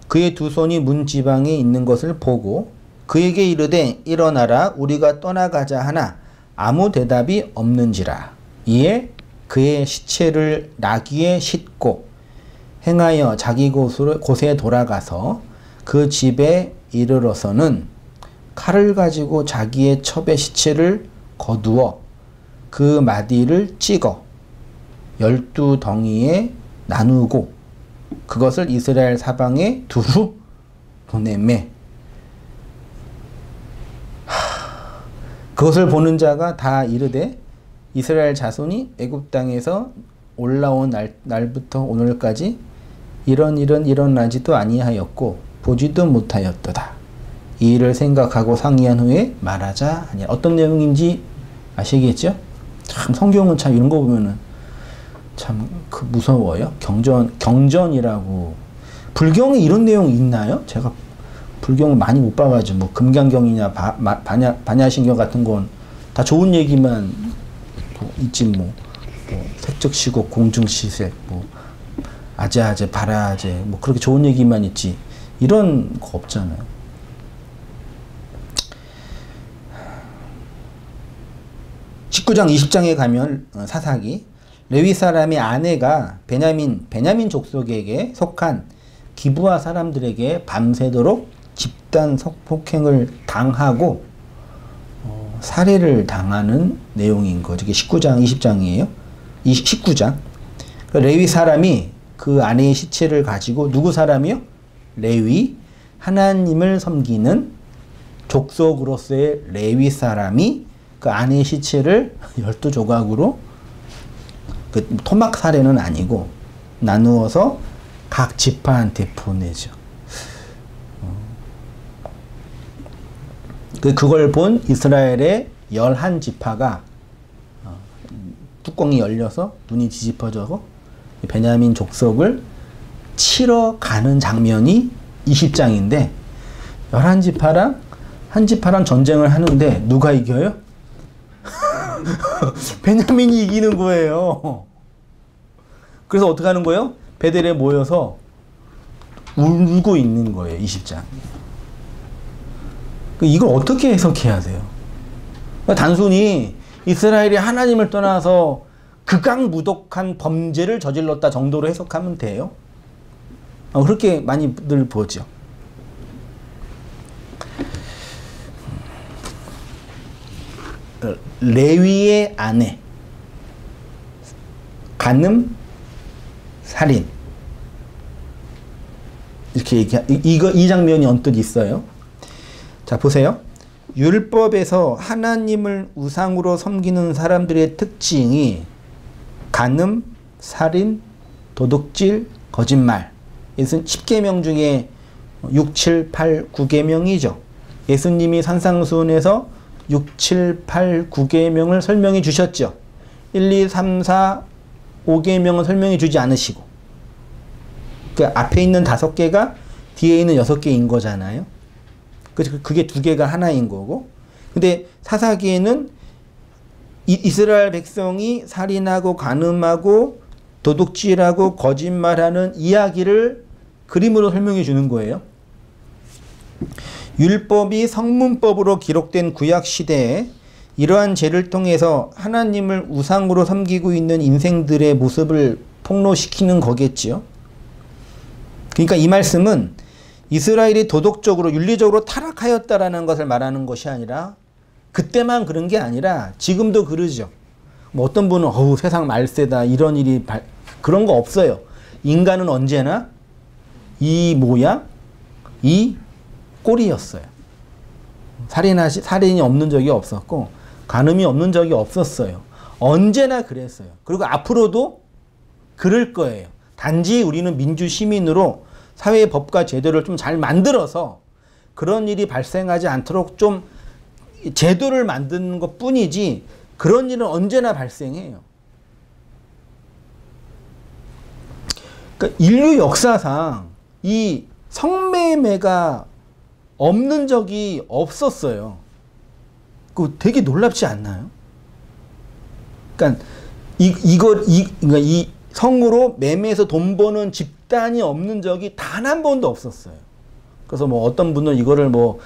그의 두 손이 문 지방에 있는 것을 보고 그에게 이르되 일어나라 우리가 떠나가자 하나 아무 대답이 없는지라. 이에 그의 시체를 나귀에 싣고 행하여 자기 곳에 돌아가서 그 집에 이르러서는 칼을 가지고 자기의 첩의 시체를 거두어 그 마디를 찍어 12덩이에 나누고 그것을 이스라엘 사방에 두루 보내매. 그것을 보는 자가 다 이르되 이스라엘 자손이 애굽 땅에서 올라온 날부터 오늘까지 이런 일은 일어나지도 아니하였고 보지도 못하였도다. 이 일을 생각하고 상의한 후에 말하자 하니. 어떤 내용인지 아시겠죠? 참 성경은 참 이런 거 보면은 참 무서워요. 경전이라고. 불경에 이런 내용 있나요? 제가 불경을 많이 못 봐가지고 뭐 금강경이냐 반야신경 같은 건 다 좋은 얘기만 있지 뭐 색적시곡 공중시색 뭐 아재아재 바라아재 뭐 그렇게 좋은 얘기만 있지 이런 거 없잖아요. (19장) 20장에 가면 사사기 레위 사람의 아내가 베냐민 족속에게 속한 기브아 사람들에게 밤새도록 집단 폭행을 당하고 살해를 당하는 내용인 거죠. 이게 19장 20장이에요. 19장. 레위 사람이 그 아내의 시체를 가지고 누구 사람이요? 레위 하나님을 섬기는 족속으로서의 레위 사람이 그 아내의 시체를 12조각으로 그 토막 살해는 아니고 나누어서 각 지파한테 보내죠. 그걸 본 이스라엘의 11지파가 뚜껑이 열려서 눈이 뒤집어져서 베냐민 족속을 치러 가는 장면이 20장인데 11지파랑 한 지파랑 전쟁을 하는데 누가 이겨요? 베냐민이 이기는 거예요. 그래서 어떻게 하는 거예요? 베델에 모여서 울고 있는 거예요. 20장. 이걸 어떻게 해석해야 돼요? 단순히 이스라엘이 하나님을 떠나서 극악무독한 범죄를 저질렀다 정도로 해석하면 돼요? 그렇게 많이들 보죠. 레위의 아내, 간음, 살인. 이렇게 이 장면이 언뜻 있어요. 자, 보세요. 율법에서 하나님을 우상으로 섬기는 사람들의 특징이 간음, 살인, 도둑질, 거짓말. 10계명 중에 6, 7, 8, 9계명이죠. 예수님이 산상수훈에서 6, 7, 8, 9계명을 설명해 주셨죠. 1, 2, 3, 4, 5계명은 설명해 주지 않으시고 그 앞에 있는 5개가 뒤에 있는 6개인 거잖아요. 그게 두 개가 하나인 거고. 근데 사사기에는 이스라엘 백성이 살인하고 간음하고 도둑질하고 거짓말하는 이야기를 그림으로 설명해 주는 거예요. 율법이 성문법으로 기록된 구약 시대에 이러한 죄를 통해서 하나님을 우상으로 섬기고 있는 인생들의 모습을 폭로시키는 거겠지요. 그러니까 이 말씀은 이스라엘이 도덕적으로 윤리적으로 타락하였다라는 것을 말하는 것이 아니라, 그때만 그런 게 아니라 지금도 그러죠. 뭐 어떤 분은 세상 말세다 이런 일이 그런 거 없어요. 인간은 언제나 이 모양, 이 꼴이었어요. 살인이 없는 적이 없었고 간음이 없는 적이 없었어요. 언제나 그랬어요. 그리고 앞으로도 그럴 거예요. 단지 우리는 민주 시민으로 사회의 법과 제도를 좀 잘 만들어서 그런 일이 발생하지 않도록 좀 제도를 만드는 것 뿐이지, 그런 일은 언제나 발생해요. 그러니까 인류 역사상 이 성매매가 없는 적이 없었어요. 그거 되게 놀랍지 않나요? 그러니까 이 성으로 매매해서 돈 버는 집단이 없는 적이 단 한 번도 없었어요. 그래서 뭐 어떤 분은 이거를 뭐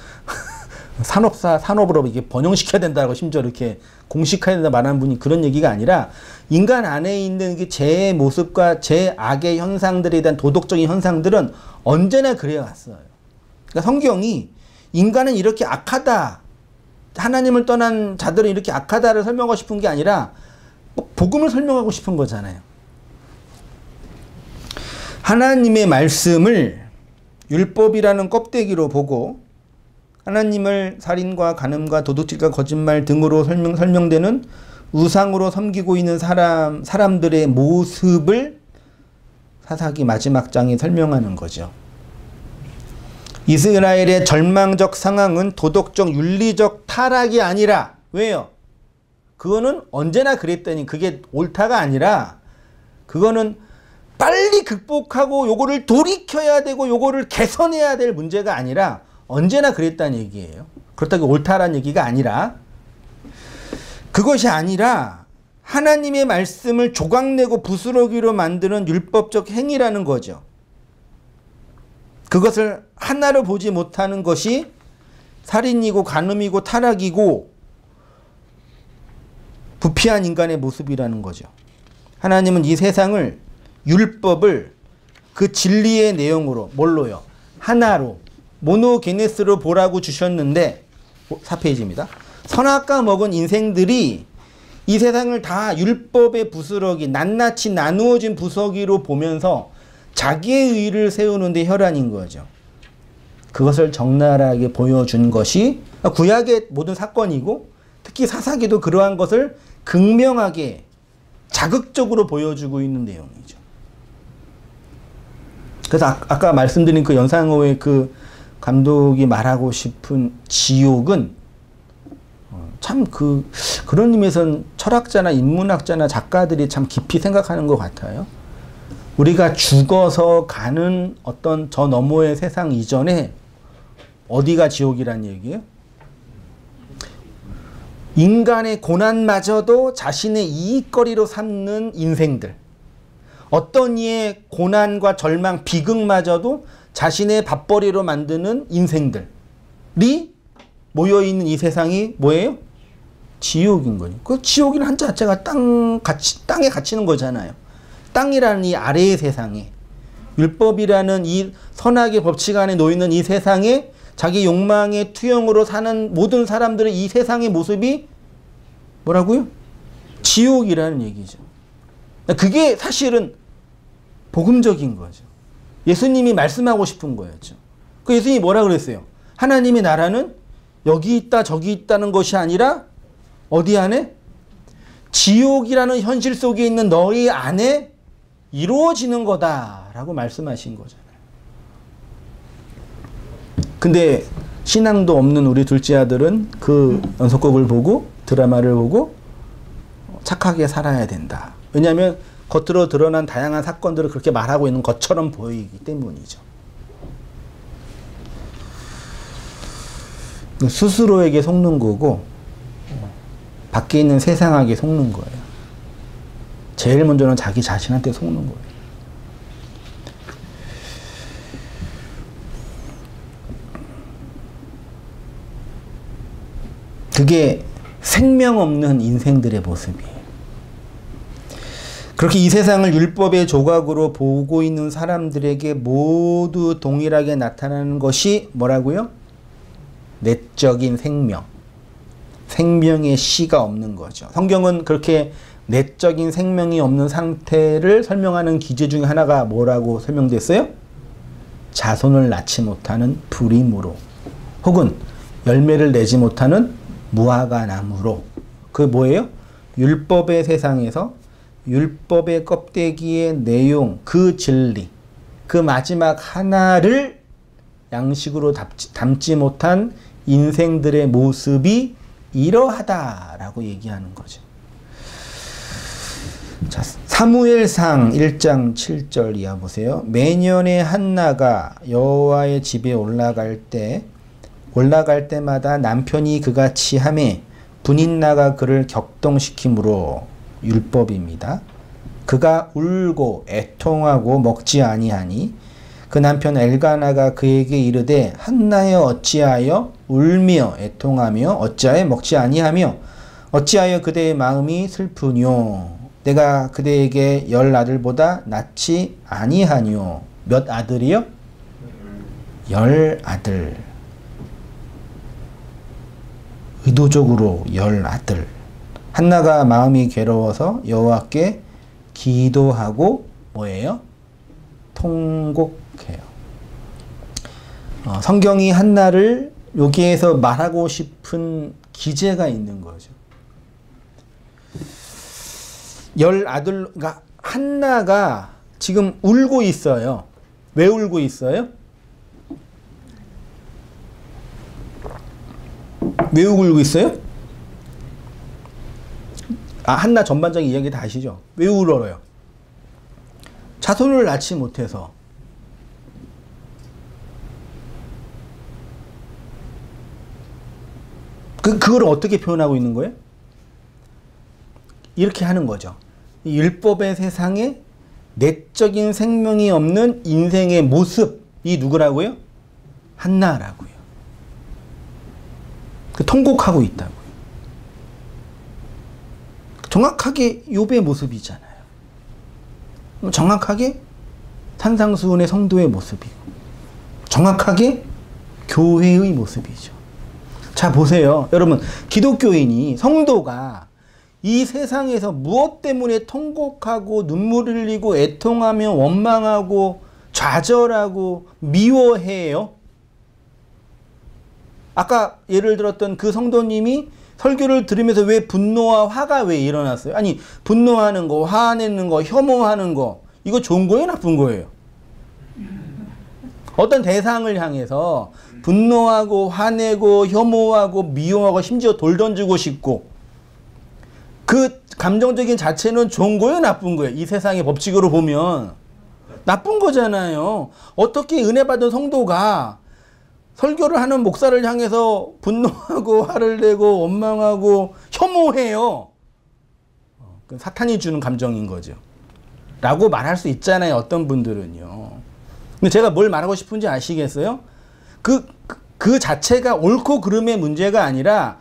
산업으로 이렇게 번영시켜야 된다고 심지어 이렇게 공식화해야 된다 말하는 분이 그런 얘기가 아니라, 인간 안에 있는 그 죄의 모습과 죄 악의 현상들에 대한 도덕적인 현상들은 언제나 그래 왔어요. 그러니까 성경이 인간은 이렇게 악하다, 하나님을 떠난 자들은 이렇게 악하다를 설명하고 싶은 게 아니라 복음을 설명하고 싶은 거잖아요. 하나님의 말씀을 율법이라는 껍데기로 보고 하나님을 살인과 간음과 도둑질과 거짓말 등으로 설명되는 우상으로 섬기고 있는 사람들의 모습을 사사기 마지막 장이 설명하는 거죠. 이스라엘의 절망적 상황은 도덕적 윤리적 타락이 아니라, 왜요? 그거는 언제나 그랬더니 그게 옳다가 아니라, 그거는 빨리 극복하고 요거를 돌이켜야 되고 요거를 개선해야 될 문제가 아니라 언제나 그랬다는 얘기예요. 그렇다고 옳다라는 얘기가 아니라, 그것이 아니라 하나님의 말씀을 조각내고 부스러기로 만드는 율법적 행위라는 거죠. 그것을 하나로 보지 못하는 것이 살인이고 간음이고 타락이고 부패한 인간의 모습이라는 거죠. 하나님은 이 세상을, 율법을 그 진리의 내용으로, 뭘로요? 하나로, 모노게네스로 보라고 주셨는데, 4페이지입니다. 선악과 먹은 인생들이 이 세상을 다 율법의 부스러기, 낱낱이 나누어진 부스러기로 보면서 자기의 의의를 세우는데 혈안인 거죠. 그것을 적나라하게 보여준 것이 구약의 모든 사건이고, 특히 사사기도 그러한 것을 극명하게 자극적으로 보여주고 있는 내용이죠. 그래서 아까 말씀드린 그 연상호의 그 감독이 말하고 싶은 지옥은 참 그런 의미에서는 철학자나 인문학자나 작가들이 참 깊이 생각하는 것 같아요. 우리가 죽어서 가는 어떤 저 너머의 세상 이전에 어디가 지옥이란 얘기예요? 인간의 고난마저도 자신의 이익거리로 삼는 인생들, 어떤 이의 고난과 절망, 비극마저도 자신의 밥벌이로 만드는 인생들이 모여있는 이 세상이 뭐예요? 지옥인 거죠. 그 지옥이라는 한자 자체가 땅에 갇히는 거잖아요. 땅이라는 이 아래의 세상에, 율법이라는 이 선악의 법칙 안에 놓이는 이 세상에 자기 욕망의 투영으로 사는 모든 사람들의 이 세상의 모습이 뭐라고요? 지옥이라는 얘기죠. 그게 사실은 복음적인 거죠. 예수님이 말씀하고 싶은 거였죠. 그 예수님이 뭐라 그랬어요? 하나님의 나라는 여기 있다 저기 있다는 것이 아니라 어디 안에? 지옥이라는 현실 속에 있는 너희 안에 이루어지는 거다라고 말씀하신 거잖아요. 근데 신앙도 없는 우리 둘째 아들은 그 연속극을 보고, 드라마를 보고 착하게 살아야 된다. 왜냐하면 겉으로 드러난 다양한 사건들을 그렇게 말하고 있는 것처럼 보이기 때문이죠. 스스로에게 속는 거고 밖에 있는 세상에게 속는 거예요. 제일 먼저는 자기 자신한테 속는 거예요. 그게 생명 없는 인생들의 모습이에요. 그렇게 이 세상을 율법의 조각으로 보고 있는 사람들에게 모두 동일하게 나타나는 것이 뭐라고요? 내적인 생명. 생명의 씨가 없는 거죠. 성경은 그렇게 내적인 생명이 없는 상태를 설명하는 기제 중에 하나가 뭐라고 설명됐어요? 자손을 낳지 못하는 불임으로, 혹은 열매를 내지 못하는 무화과 나무로. 그 뭐예요? 율법의 세상에서 율법의 껍데기의 내용, 그 진리, 그 마지막 하나를 양식으로 담지 못한 인생들의 모습이 이러하다라고 얘기하는 거죠. 자, 사무엘상 1장 7절 이하 보세요. 매년에 한나가 여호와의 집에 올라갈 때마다 남편이 그같이 하매 분인나가 그를 격동시키므로 율법입니다. 그가 울고 애통하고 먹지 아니하니 그 남편 엘가나가 그에게 이르되 한나여 어찌하여 울며 애통하며 어찌하여 먹지 아니하며 어찌하여 그대의 마음이 슬프뇨. 내가 그대에게 10 아들보다 낫지 아니하뇨. 몇 아들이요? 10 아들. 의도적으로 10 아들. 한나가 마음이 괴로워서 여호와께 기도하고 뭐예요? 통곡해요. 성경이 한나를 여기에서 말하고 싶은 기제가 있는 거죠. 10 아들, 그러니까 한나가 지금 울고 있어요. 왜 울고 있어요? 왜 울고 있어요? 한나 전반적인 이야기 다 아시죠? 왜 울어요? 자손을 낳지 못해서. 그걸 어떻게 표현하고 있는 거예요? 이렇게 하는 거죠. 율법의 세상에 내적인 생명이 없는 인생의 모습이 누구라고요? 한나라고요. 통곡하고 있다고요. 정확하게 욥의 모습이잖아요. 정확하게 산상수훈의 성도의 모습이고 정확하게 교회의 모습이죠. 자, 보세요. 여러분, 기독교인이, 성도가 이 세상에서 무엇 때문에 통곡하고 눈물 흘리고 애통하며 원망하고 좌절하고 미워해요? 아까 예를 들었던 그 성도님이 설교를 들으면서 왜 분노와 화가 왜 일어났어요? 아니, 분노하는 거, 화내는 거, 혐오하는 거, 이거 좋은 거예요, 나쁜 거예요? 어떤 대상을 향해서 분노하고 화내고 혐오하고 미워하고 심지어 돌 던지고 싶고, 그 감정적인 자체는 좋은 거예요, 나쁜 거예요? 이 세상의 법칙으로 보면 나쁜 거잖아요. 어떻게 은혜 받은 성도가 설교를 하는 목사를 향해서 분노하고 화를 내고 원망하고 혐오해요? 사탄이 주는 감정인 거죠. 라고 말할 수 있잖아요, 어떤 분들은요. 근데 제가 뭘 말하고 싶은지 아시겠어요? 그 자체가 옳고 그름의 문제가 아니라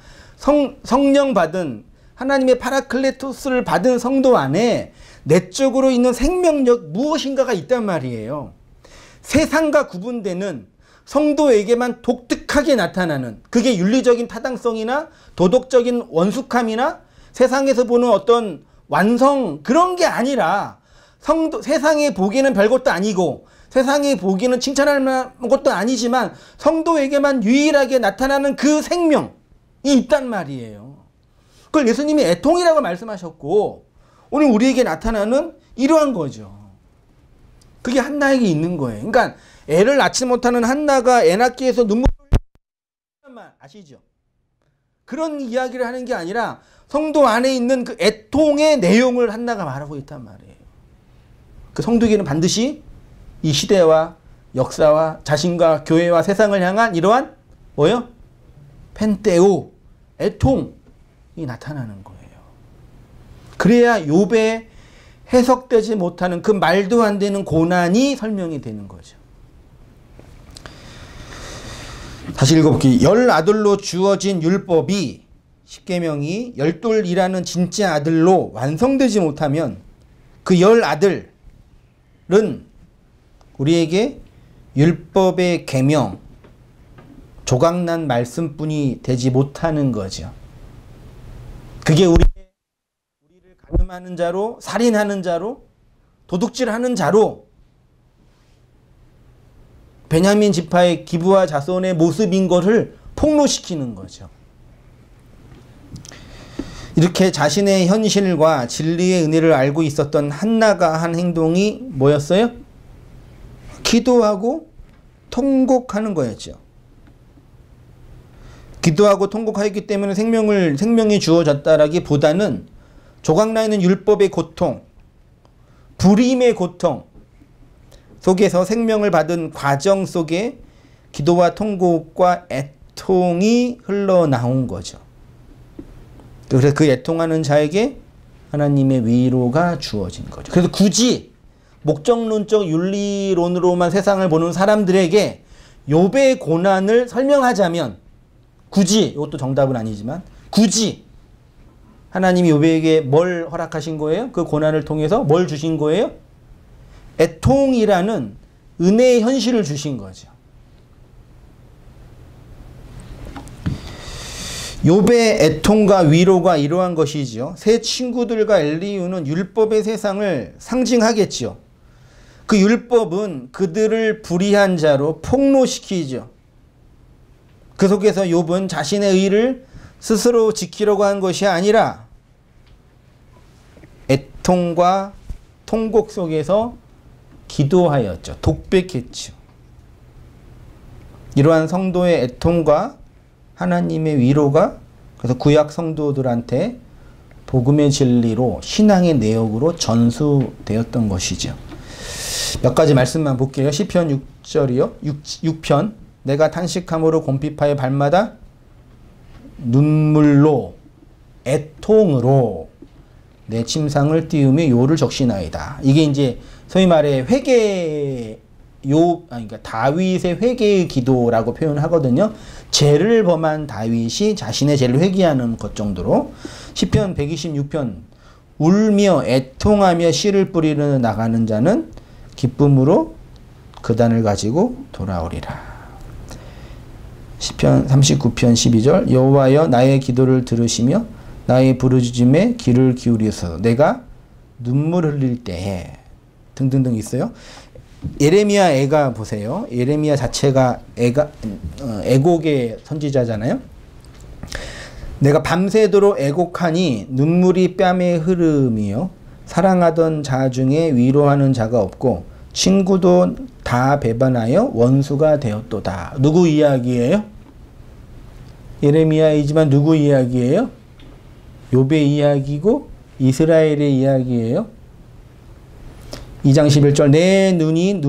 성령 받은 하나님의 파라클레토스를 받은 성도 안에 내적으로 있는 생명력 무엇인가가 있단 말이에요. 세상과 구분되는, 성도에게만 독특하게 나타나는, 그게 윤리적인 타당성이나 도덕적인 원숙함이나 세상에서 보는 어떤 완성, 그런 게 아니라 세상에 보기에는 별것도 아니고 세상에 보기에는 칭찬할 만한 것도 아니지만 성도에게만 유일하게 나타나는 그 생명이 있단 말이에요. 그걸 예수님이 애통이라고 말씀하셨고 오늘 우리에게 나타나는 이러한 거죠. 그게 한나에게 있는 거예요. 그러니까 애를 낳지 못하는 한나가 애 낳기 위해서 눈물을 흘리는 말 아시죠? 그런 이야기를 하는 게 아니라 성도 안에 있는 그 애통의 내용을 한나가 말하고 있단 말이에요. 그 성도에게는 반드시 이 시대와 역사와 자신과 교회와 세상을 향한 이러한 뭐요? 펜테오, 애통이 나타나는 거예요. 그래야 욥의 해석되지 못하는 그 말도 안 되는 고난이 설명이 되는 거죠. 다시 읽어볼게요. 열 아들로 주어진 율법이 십계명이 열둘이라는 진짜 아들로 완성되지 못하면 그 열 아들은 우리에게 율법의 계명, 조각난 말씀뿐이 되지 못하는 거죠. 그게 우리를 간음하는 자로, 살인하는 자로, 도둑질하는 자로, 베냐민 지파의 기브와 자손의 모습인 것을 폭로시키는 거죠. 이렇게 자신의 현실과 진리의 은혜를 알고 있었던 한나가 한 행동이 뭐였어요? 기도하고 통곡하는 거였죠. 기도하고 통곡하였기 때문에 생명이 주어졌다라기보다는 조각나 있는 율법의 고통, 불임의 고통 속에서 생명을 받은 과정 속에 기도와 통곡과 애통이 흘러나온 거죠. 그래서 그 애통하는 자에게 하나님의 위로가 주어진 거죠. 그래서 굳이 목적론적 윤리론으로만 세상을 보는 사람들에게 욥의 고난을 설명하자면, 굳이, 이것도 정답은 아니지만 굳이 하나님이 욥에게 뭘 허락하신 거예요? 그 고난을 통해서 뭘 주신 거예요? 애통이라는 은혜의 현실을 주신 거죠. 욥의 애통과 위로가 이러한 것이지요. 세 친구들과 엘리후는 율법의 세상을 상징하겠지요. 그 율법은 그들을 불의한 자로 폭로시키죠. 그 속에서 욥은 자신의 의를 스스로 지키려고 한 것이 아니라 애통과 통곡 속에서 기도하였죠. 독백했죠. 이러한 성도의 애통과 하나님의 위로가 그래서 구약 성도들한테 복음의 진리로 신앙의 내역으로 전수되었던 것이죠. 몇 가지 말씀만 볼게요. 시편 6절이요. 6편 내가 탄식함으로 곰피파의 발마다 눈물로 애통으로 내 침상을 띄우며 요를 적시나이다. 이게 이제 소위 말해 그러니까 다윗의 회개의 기도라고 표현하거든요. 죄를 범한 다윗이 자신의 죄를 회개하는 것 정도로. 시편 126편 울며 애통하며 씨를 뿌리러 나가는 자는 기쁨으로 그단을 가지고 돌아오리라. 시편 39편 12절 여호와여 나의 기도를 들으시며 나의 부르짖음에 귀를 기울이소서 내가 눈물 흘릴 때에 등등등 있어요. 예레미야 애가 보세요. 예레미야 자체가 애곡의 선지자잖아요. 내가 밤새도록 애곡하니 눈물이 뺨에 흐름이요 사랑하던 자 중에 위로하는 자가 없고 친구도 다 배반하여 원수가 되었도다. 누구 이야기예요? 예레미야이지만 누구 이야기예요? 욥의 이야기고 이스라엘의 이야기예요. 2장 11절 내 눈이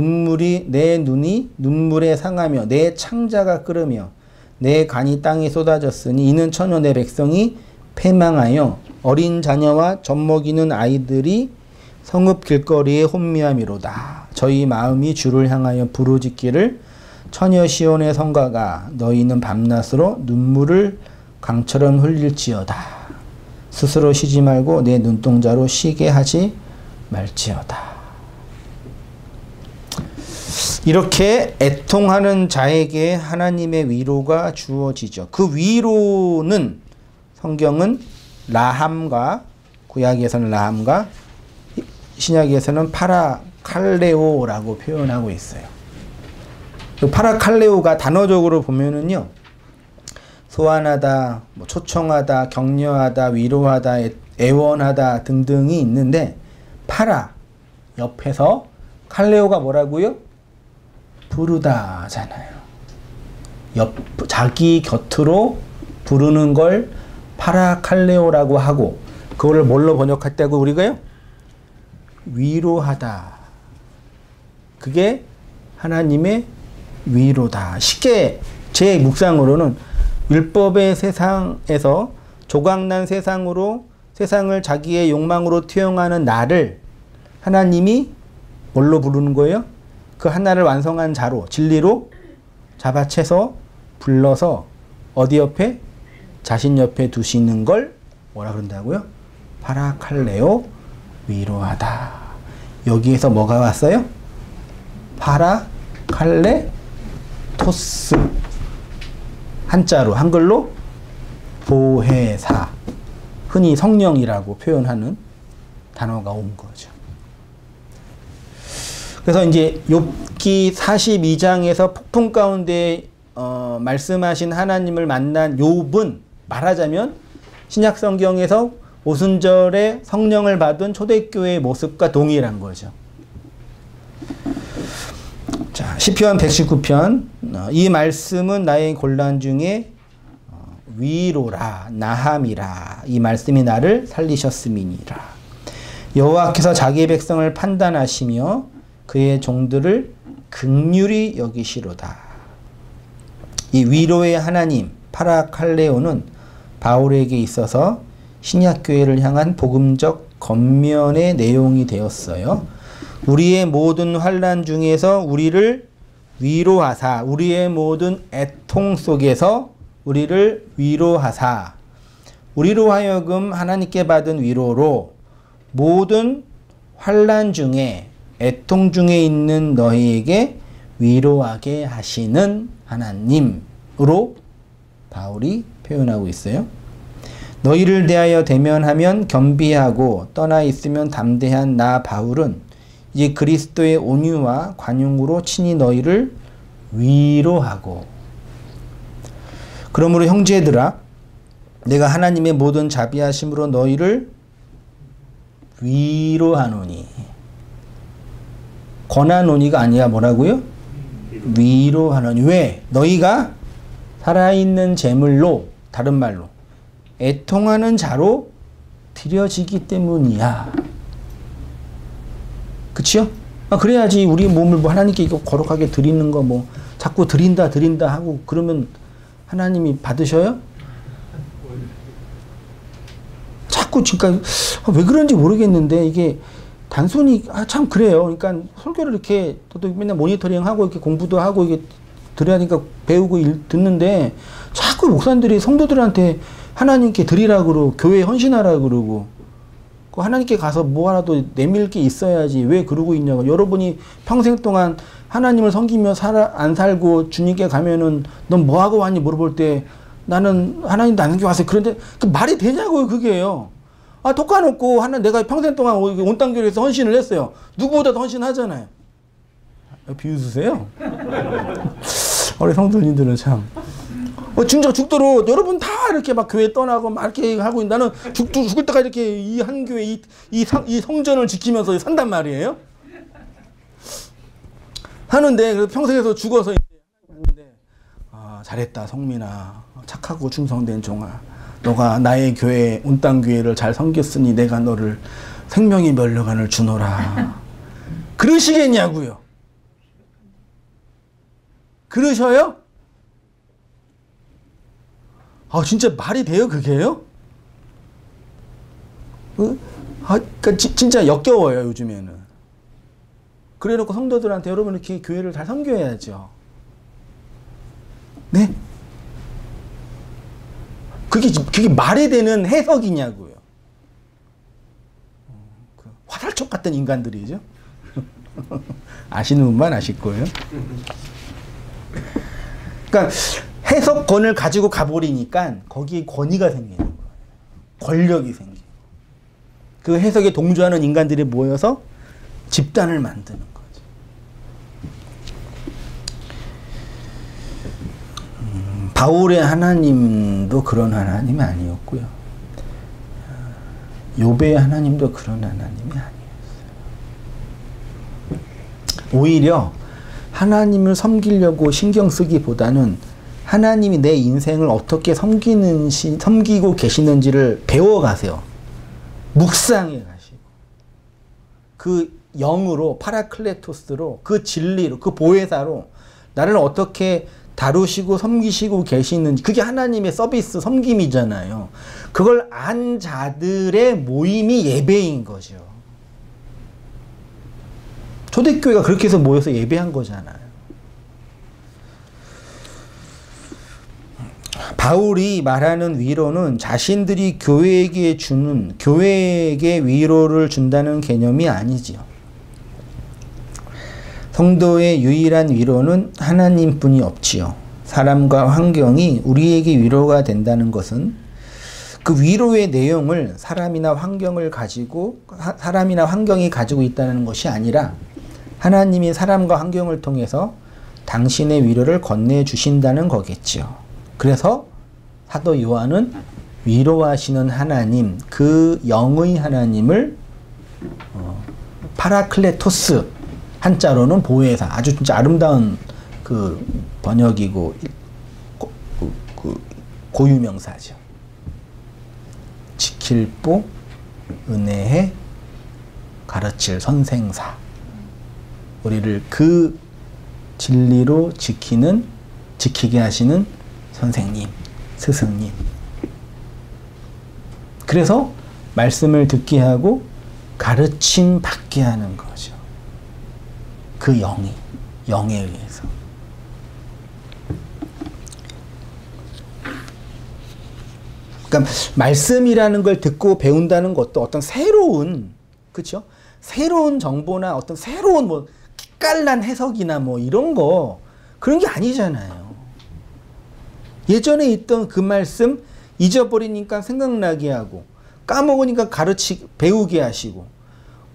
눈물에 상하며 내 창자가 끓으며 내 간이 땅에 쏟아졌으니 이는 처녀 내 백성이 패망하여 어린 자녀와 젖먹이는 아이들이 성읍 길거리에 혼미함이로다. 저희 마음이 주를 향하여 부르짖기를 처녀 시온의 성가가 너희는 밤낮으로 눈물을 강처럼 흘릴지어다. 스스로 쉬지 말고 내 눈동자로 쉬게 하지 말지어다. 이렇게 애통하는 자에게 하나님의 위로가 주어지죠. 그 위로는 성경은 라함과 구약에서는 라함과 신약에서는 파라칼레오라고 표현하고 있어요. 파라칼레오가 단어적으로 보면은요. 소환하다, 초청하다, 격려하다, 위로하다, 애원하다 등등이 있는데 파라 옆에서 칼레오가 뭐라고요? 부르다잖아요. 자기 곁으로 부르는 걸 파라칼레오라고 하고 그걸 뭘로 번역했다고 우리가요? 위로하다. 그게 하나님의 위로다. 쉽게 제 묵상으로는 율법의 세상에서 조각난 세상으로 세상을 자기의 욕망으로 투영하는 나를 하나님이 뭘로 부르는 거예요? 그 하나를 완성한 자로, 진리로 잡아채서 불러서 어디 옆에? 자신 옆에 두시는 걸 뭐라 그런다고요? 파라칼레오, 위로하다. 여기에서 뭐가 왔어요? 파라칼레토스. 한자로, 한글로 보혜사. 흔히 성령이라고 표현하는 단어가 온 거죠. 그래서 이제 욥기 42장에서 폭풍 가운데 말씀하신 하나님을 만난 욥은 말하자면 신약 성경에서 오순절에 성령을 받은 초대교회의 모습과 동일한 거죠. 자, 시편 119편. 이 말씀은 나의 곤란 중에 위로라, 나함이라. 이 말씀이 나를 살리셨음이니라. 여호와께서 자기의 백성을 판단하시며 그의 종들을 긍휼히 여기시로다. 이 위로의 하나님 파라칼레오는 바울에게 있어서 신약교회를 향한 복음적 겉면의 내용이 되었어요. 우리의 모든 환난 중에서 우리를 위로하사, 우리의 모든 애통 속에서 우리를 위로하사, 우리로 하여금 하나님께 받은 위로로 모든 환난 중에 애통 중에 있는 너희에게 위로하게 하시는 하나님으로 바울이 표현하고 있어요. 너희를 대하여 대면하면 겸비하고 떠나 있으면 담대한 나 바울은 이제 그리스도의 온유와 관용으로 친히 너희를 위로하고, 그러므로 형제들아 내가 하나님의 모든 자비하심으로 너희를 위로하노니. 권하노니가 아니라 뭐라고요? 위로하노니. 왜? 너희가 살아있는 제물로, 다른 말로 애통하는 자로 드려지기 때문이야. 그치요? 그래야지 우리 몸을 뭐 하나님께 이거 거룩하게 드리는 거 뭐 자꾸 드린다 하고 그러면 하나님이 받으셔요? 자꾸 그러니까 왜 그런지 모르겠는데 이게 단순히 참 그래요. 그러니까 설교를 이렇게 저도 맨날 모니터링하고 이렇게 공부도 하고 이게 들어야 하니까 배우고 듣는데 자꾸 목사님들이 성도들한테 하나님께 드리라 그러고 교회에 헌신하라 그러고 그 하나님께 가서 뭐 하나도 내밀 게 있어야지 왜 그러고 있냐고. 여러분이 평생 동안 하나님을 섬기며 안 살고 주님께 가면은 넌 뭐 하고 왔니 물어볼 때 나는 하나님도 안 섬겨 왔어요. 그런데 그 말이 되냐고요, 그게요. 톡까놓고 내가 평생 동안 온 땅교회에서 헌신을 했어요. 누구보다도 헌신하잖아요. 비웃으세요? 우리 성도님들은 참. 진짜 죽도록 여러분 다 이렇게 막 교회 떠나고 막 이렇게 하고 나는 죽을 때까지 이렇게 이 한 교회 이 성전을 지키면서 산단 말이에요. 하는데 그래서 평생에서 죽어서 하는데 잘했다 성민아, 착하고 충성된 종아, 너가 나의 교회 온땅 교회를 잘 섬겼으니 내가 너를 생명의 면류관을 주노라. 그러시겠냐고요. 그러셔요? 진짜 말이 돼요, 그게요? 그러니까 진짜 역겨워요, 요즘에는. 그래 놓고 성도들한테 여러분 이렇게 교회를 잘 섬겨야죠. 네? 그게 말이 되는 해석이냐고요. 화살촉 같은 인간들이죠. 아시는 분만 아실 거예요. 그러니까 해석권을 가지고 가버리니까 거기에 권위가 생기는 거예요. 권력이 생기고. 그 해석에 동조하는 인간들이 모여서 집단을 만드는 거죠. 바울의 하나님도 그런 하나님이 아니었고요. 욥의 하나님도 그런 하나님이 아니었어요. 오히려 하나님을 섬기려고 신경 쓰기보다는 하나님이 내 인생을 어떻게 섬기고 계시는지를 배워가세요. 묵상해 가시고 그 영으로 파라클레토스로 그 진리로 그 보혜사로 나를 어떻게 다루시고 섬기시고 계시는 그게 하나님의 서비스 섬김이잖아요. 그걸 안 자들의 모임이 예배인 거죠. 초대교회가 그렇게 해서 모여서 예배한 거잖아요. 바울이 말하는 위로는 자신들이 교회에게 위로를 준다는 개념이 아니지요. 성도의 유일한 위로는 하나님뿐이 없지요. 사람과 환경이 우리에게 위로가 된다는 것은 그 위로의 내용을 사람이나 환경이 가지고 있다는 것이 아니라 하나님이 사람과 환경을 통해서 당신의 위로를 건네주신다는 거겠지요. 그래서 사도 요한은 위로하시는 하나님, 그 영의 하나님을 파라클레토스, 한자로는 보혜사, 아주 진짜 아름다운 그 번역이고 고유명사죠. 지킬보, 은혜해, 가르칠 선생사. 우리를 그 진리로 지키게 하시는 선생님, 스승님. 그래서 말씀을 듣게 하고 가르침 받게 하는 거죠. 그 영에 의해서. 그러니까 말씀이라는 걸 듣고 배운다는 것도 어떤 새로운, 그렇죠? 새로운 정보나 어떤 새로운 뭐 기깔난 해석이나 뭐 이런 거 그런 게 아니잖아요. 예전에 있던 그 말씀 잊어버리니까 생각나게 하고, 까먹으니까 배우게 하시고,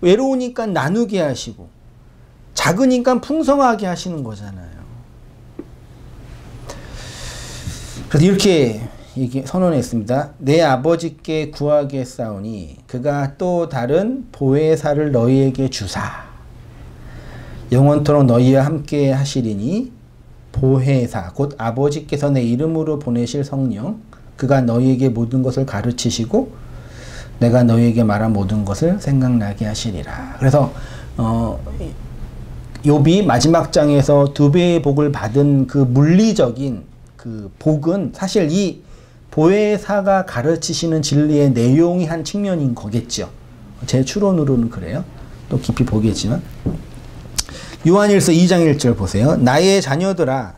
외로우니까 나누게 하시고, 작으니까 풍성하게 하시는 거잖아요. 그래서 이렇게 선언했습니다. 내 아버지께 구하겠사오니 그가 또 다른 보혜사를 너희에게 주사 영원토록 너희와 함께 하시리니, 보혜사 곧 아버지께서 내 이름으로 보내실 성령, 그가 너희에게 모든 것을 가르치시고 내가 너희에게 말한 모든 것을 생각나게 하시리라. 그래서 욥이 마지막 장에서 2배의 복을 받은 그 물리적인 그 복은 사실 이 보혜사가 가르치시는 진리의 내용이 한 측면인 거겠죠. 제 추론으로는 그래요. 또 깊이 보겠지만. 요한일서 2장 1절 보세요. 나의 자녀들아,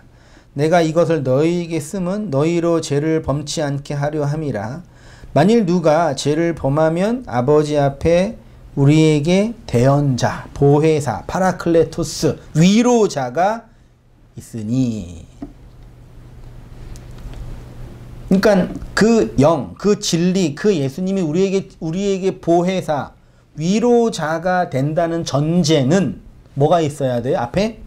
내가 이것을 너희에게 쓰면 너희로 죄를 범치 않게 하려 함이라. 만일 누가 죄를 범하면 아버지 앞에 우리에게 대언자, 보혜사, 파라클레토스, 위로자가 있으니. 그러니까 그 영, 그 진리, 그 예수님이 우리에게 보혜사, 위로자가 된다는 전제는 뭐가 있어야 돼요? 앞에?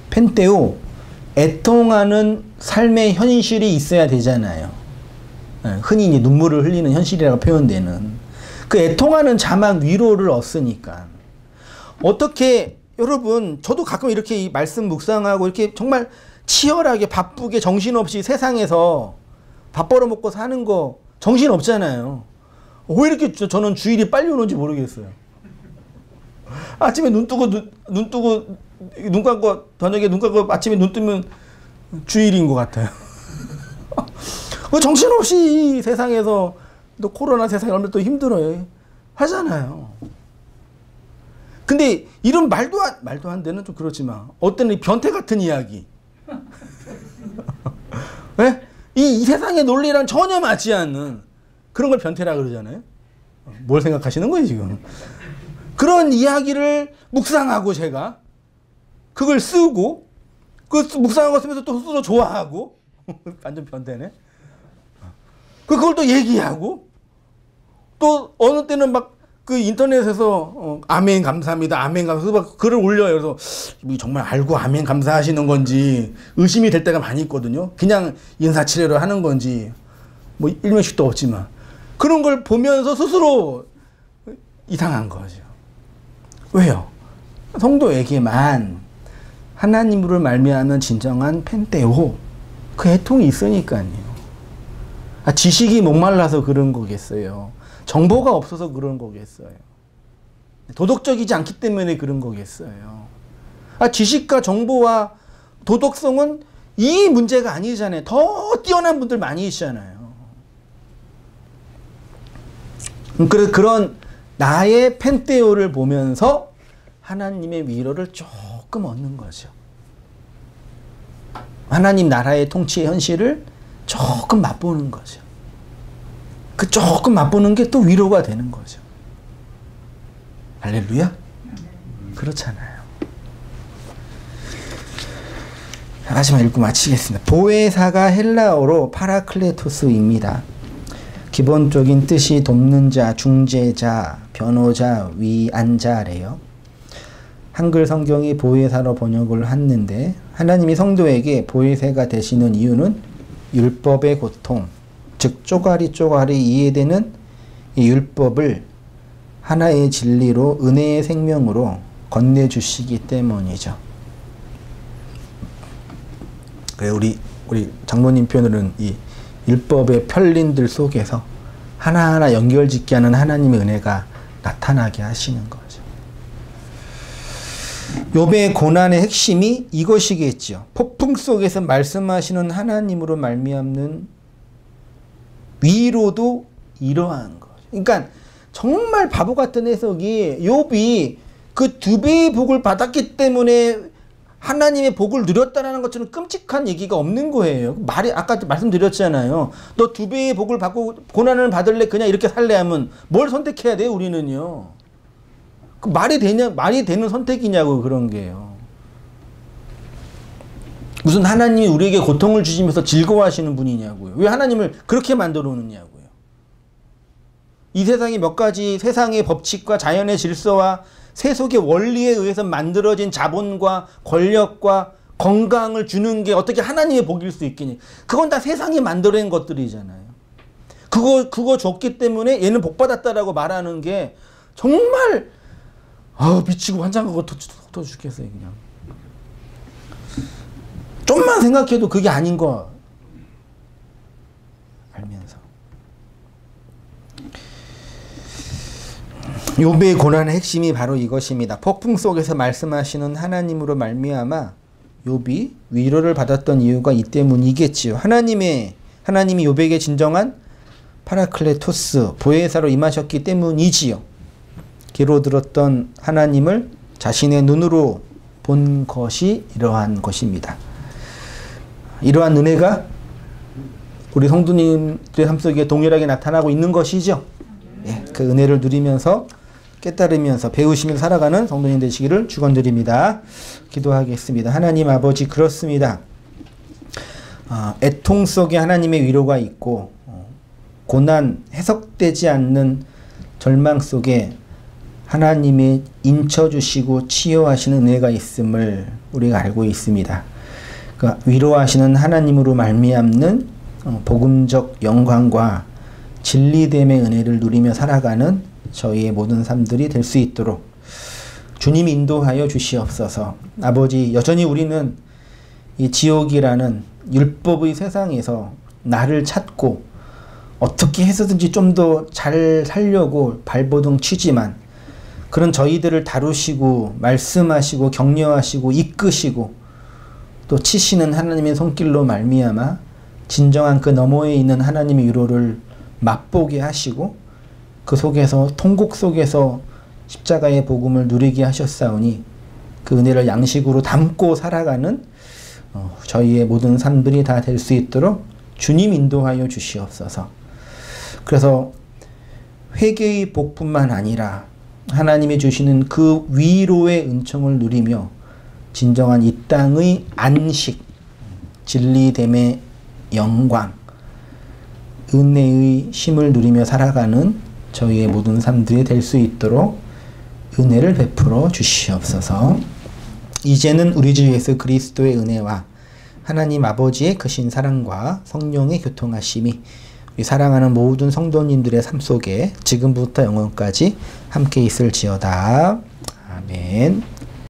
펜테오, 애통하는 삶의 현실이 있어야 되잖아요. 흔히 이제 눈물을 흘리는 현실이라고 표현되는. 그 애통하는 자만 위로를 얻으니까. 어떻게, 여러분, 저도 가끔 이렇게 이 말씀 묵상하고 이렇게 정말 치열하게 바쁘게 정신없이 세상에서 밥 벌어먹고 사는 거 정신없잖아요. 왜 이렇게 저는 주일이 빨리 오는지 모르겠어요. 아침에 눈 감고 저녁에 눈 감고 아침에 눈 뜨면 주일인 것 같아요. 정신없이 세상에서 또 코로나 세상에 얼마나 또 힘들어요 하잖아요. 근데 이런 말도 안 되는 좀 그렇지만 어떤 이 변태 같은 이야기, 네? 이 세상의 논리랑 전혀 맞지 않는 그런 걸 변태라 그러잖아요. 뭘 생각하시는 거예요 지금? 그런 이야기를 묵상하고 제가 그걸 쓰고 그 묵상하고 쓰면서 또 스스로 좋아하고 완전 변태네. 그걸 또 얘기하고 또 어느 때는 막 그 인터넷에서 아멘 감사합니다, 아멘 감사합니다 막 글을 올려요. 그래서 정말 알고 아멘 감사하시는 건지 의심이 될 때가 많이 있거든요. 그냥 인사치레로 하는 건지 뭐 일면식도 없지만 그런 걸 보면서 스스로 이상한 거죠. 왜요? 성도에게만 하나님으로 말미암은 진정한 펜테오, 그 애통이 있으니까요. 지식이 목말라서 그런 거겠어요. 정보가 없어서 그런 거겠어요. 도덕적이지 않기 때문에 그런 거겠어요. 지식과 정보와 도덕성은 이 문제가 아니잖아요. 더 뛰어난 분들 많이 있잖아요. 그런 나의 펜테오를 보면서 하나님의 위로를 조금 얻는 거죠. 하나님 나라의 통치의 현실을 조금 맛보는 거죠. 그 조금 맛보는 게 또 위로가 되는 거죠. 할렐루야? 그렇잖아요. 마지막 읽고 마치겠습니다. 보혜사가 헬라어로 파라클레토스입니다. 기본적인 뜻이 돕는 자, 중재자, 변호자, 위안자래요. 한글 성경이 보혜사로 번역을 했는데 하나님이 성도에게 보혜사가 되시는 이유는 율법의 고통, 즉 쪼가리 이해되는 이 율법을 하나의 진리로 은혜의 생명으로 건네주시기 때문이죠. 그래 우리 장로님 표현으로는 이 율법의 편린들 속에서 하나하나 연결짓게 하는 하나님의 은혜가 나타나게 하시는 거죠. 욥의 고난의 핵심이 이것이겠죠. 폭풍 속에서 말씀하시는 하나님으로 말미암는 위로도 이러한 거죠. 그러니까 정말 바보 같은 해석이 욥이 그 2배의 복을 받았기 때문에 하나님의 복을 누렸다라는 것처럼 끔찍한 얘기가 없는 거예요. 말이 아까 말씀드렸잖아요. 너 2배의 복을 받고 고난을 받을래? 그냥 이렇게 살래? 하면 뭘 선택해야 돼요? 우리는요. 그 말이 되는 선택이냐고 그런 게요. 무슨 하나님이 우리에게 고통을 주시면서 즐거워하시는 분이냐고요. 왜 하나님을 그렇게 만들어 놓느냐고요. 이 세상에 몇 가지 세상의 법칙과 자연의 질서와 세속의 원리에 의해서 만들어진 자본과 권력과 건강을 주는 게 어떻게 하나님의 복일 수 있겠니? 그건 다 세상이 만들어낸 것들이잖아요. 그거 줬기 때문에 얘는 복 받았다라고 말하는 게 정말 미치고 환장하고 터져 죽겠어요. 그냥 좀만 생각해도 그게 아닌 거 알면서 욥의 고난의 핵심이 바로 이것입니다. 폭풍 속에서 말씀하시는 하나님으로 말미암아 욥이 위로를 받았던 이유가 이 때문이겠지요. 하나님이 욥에게 진정한 파라클레토스 보혜사로 임하셨기 때문이지요. 귀로 들었던 하나님을 자신의 눈으로 본 것이 이러한 것입니다. 이러한 은혜가 우리 성도님들의 삶 속에 동일하게 나타나고 있는 것이죠. 예, 그 은혜를 누리면서 깨달으면서 배우시면서 살아가는 성도님 되시기를 축원드립니다. 기도하겠습니다. 하나님 아버지 그렇습니다. 애통 속에 하나님의 위로가 있고 고난 해석되지 않는 절망 속에 하나님이 인쳐주시고 치유하시는 은혜가 있음을 우리가 알고 있습니다. 그 위로하시는 하나님으로 말미암는 복음적 영광과 진리됨의 은혜를 누리며 살아가는 저희의 모든 삶들이 될 수 있도록 주님 인도하여 주시옵소서. 아버지 여전히 우리는 이 지옥이라는 율법의 세상에서 나를 찾고 어떻게 해서든지 좀 더 잘 살려고 발버둥 치지만 그런 저희들을 다루시고 말씀하시고 격려하시고 이끄시고 또 치시는 하나님의 손길로 말미암아 진정한 그 너머에 있는 하나님의 위로를 맛보게 하시고 그 속에서 통곡 속에서 십자가의 복음을 누리게 하셨사오니 그 은혜를 양식으로 담고 살아가는 저희의 모든 삶들이 다 될 수 있도록 주님 인도하여 주시옵소서. 그래서 회개의 복뿐만 아니라 하나님이 주시는 그 위로의 은총을 누리며 진정한 이 땅의 안식, 진리됨의 영광, 은혜의 쉼을 누리며 살아가는 저희의 모든 삶들이 될 수 있도록 은혜를 베풀어 주시옵소서. 이제는 우리 주 예수 그리스도의 은혜와 하나님 아버지의 크신 사랑과 성령의 교통하심이 우리 사랑하는 모든 성도님들의 삶 속에 지금부터 영원까지 함께 있을지어다. 아멘.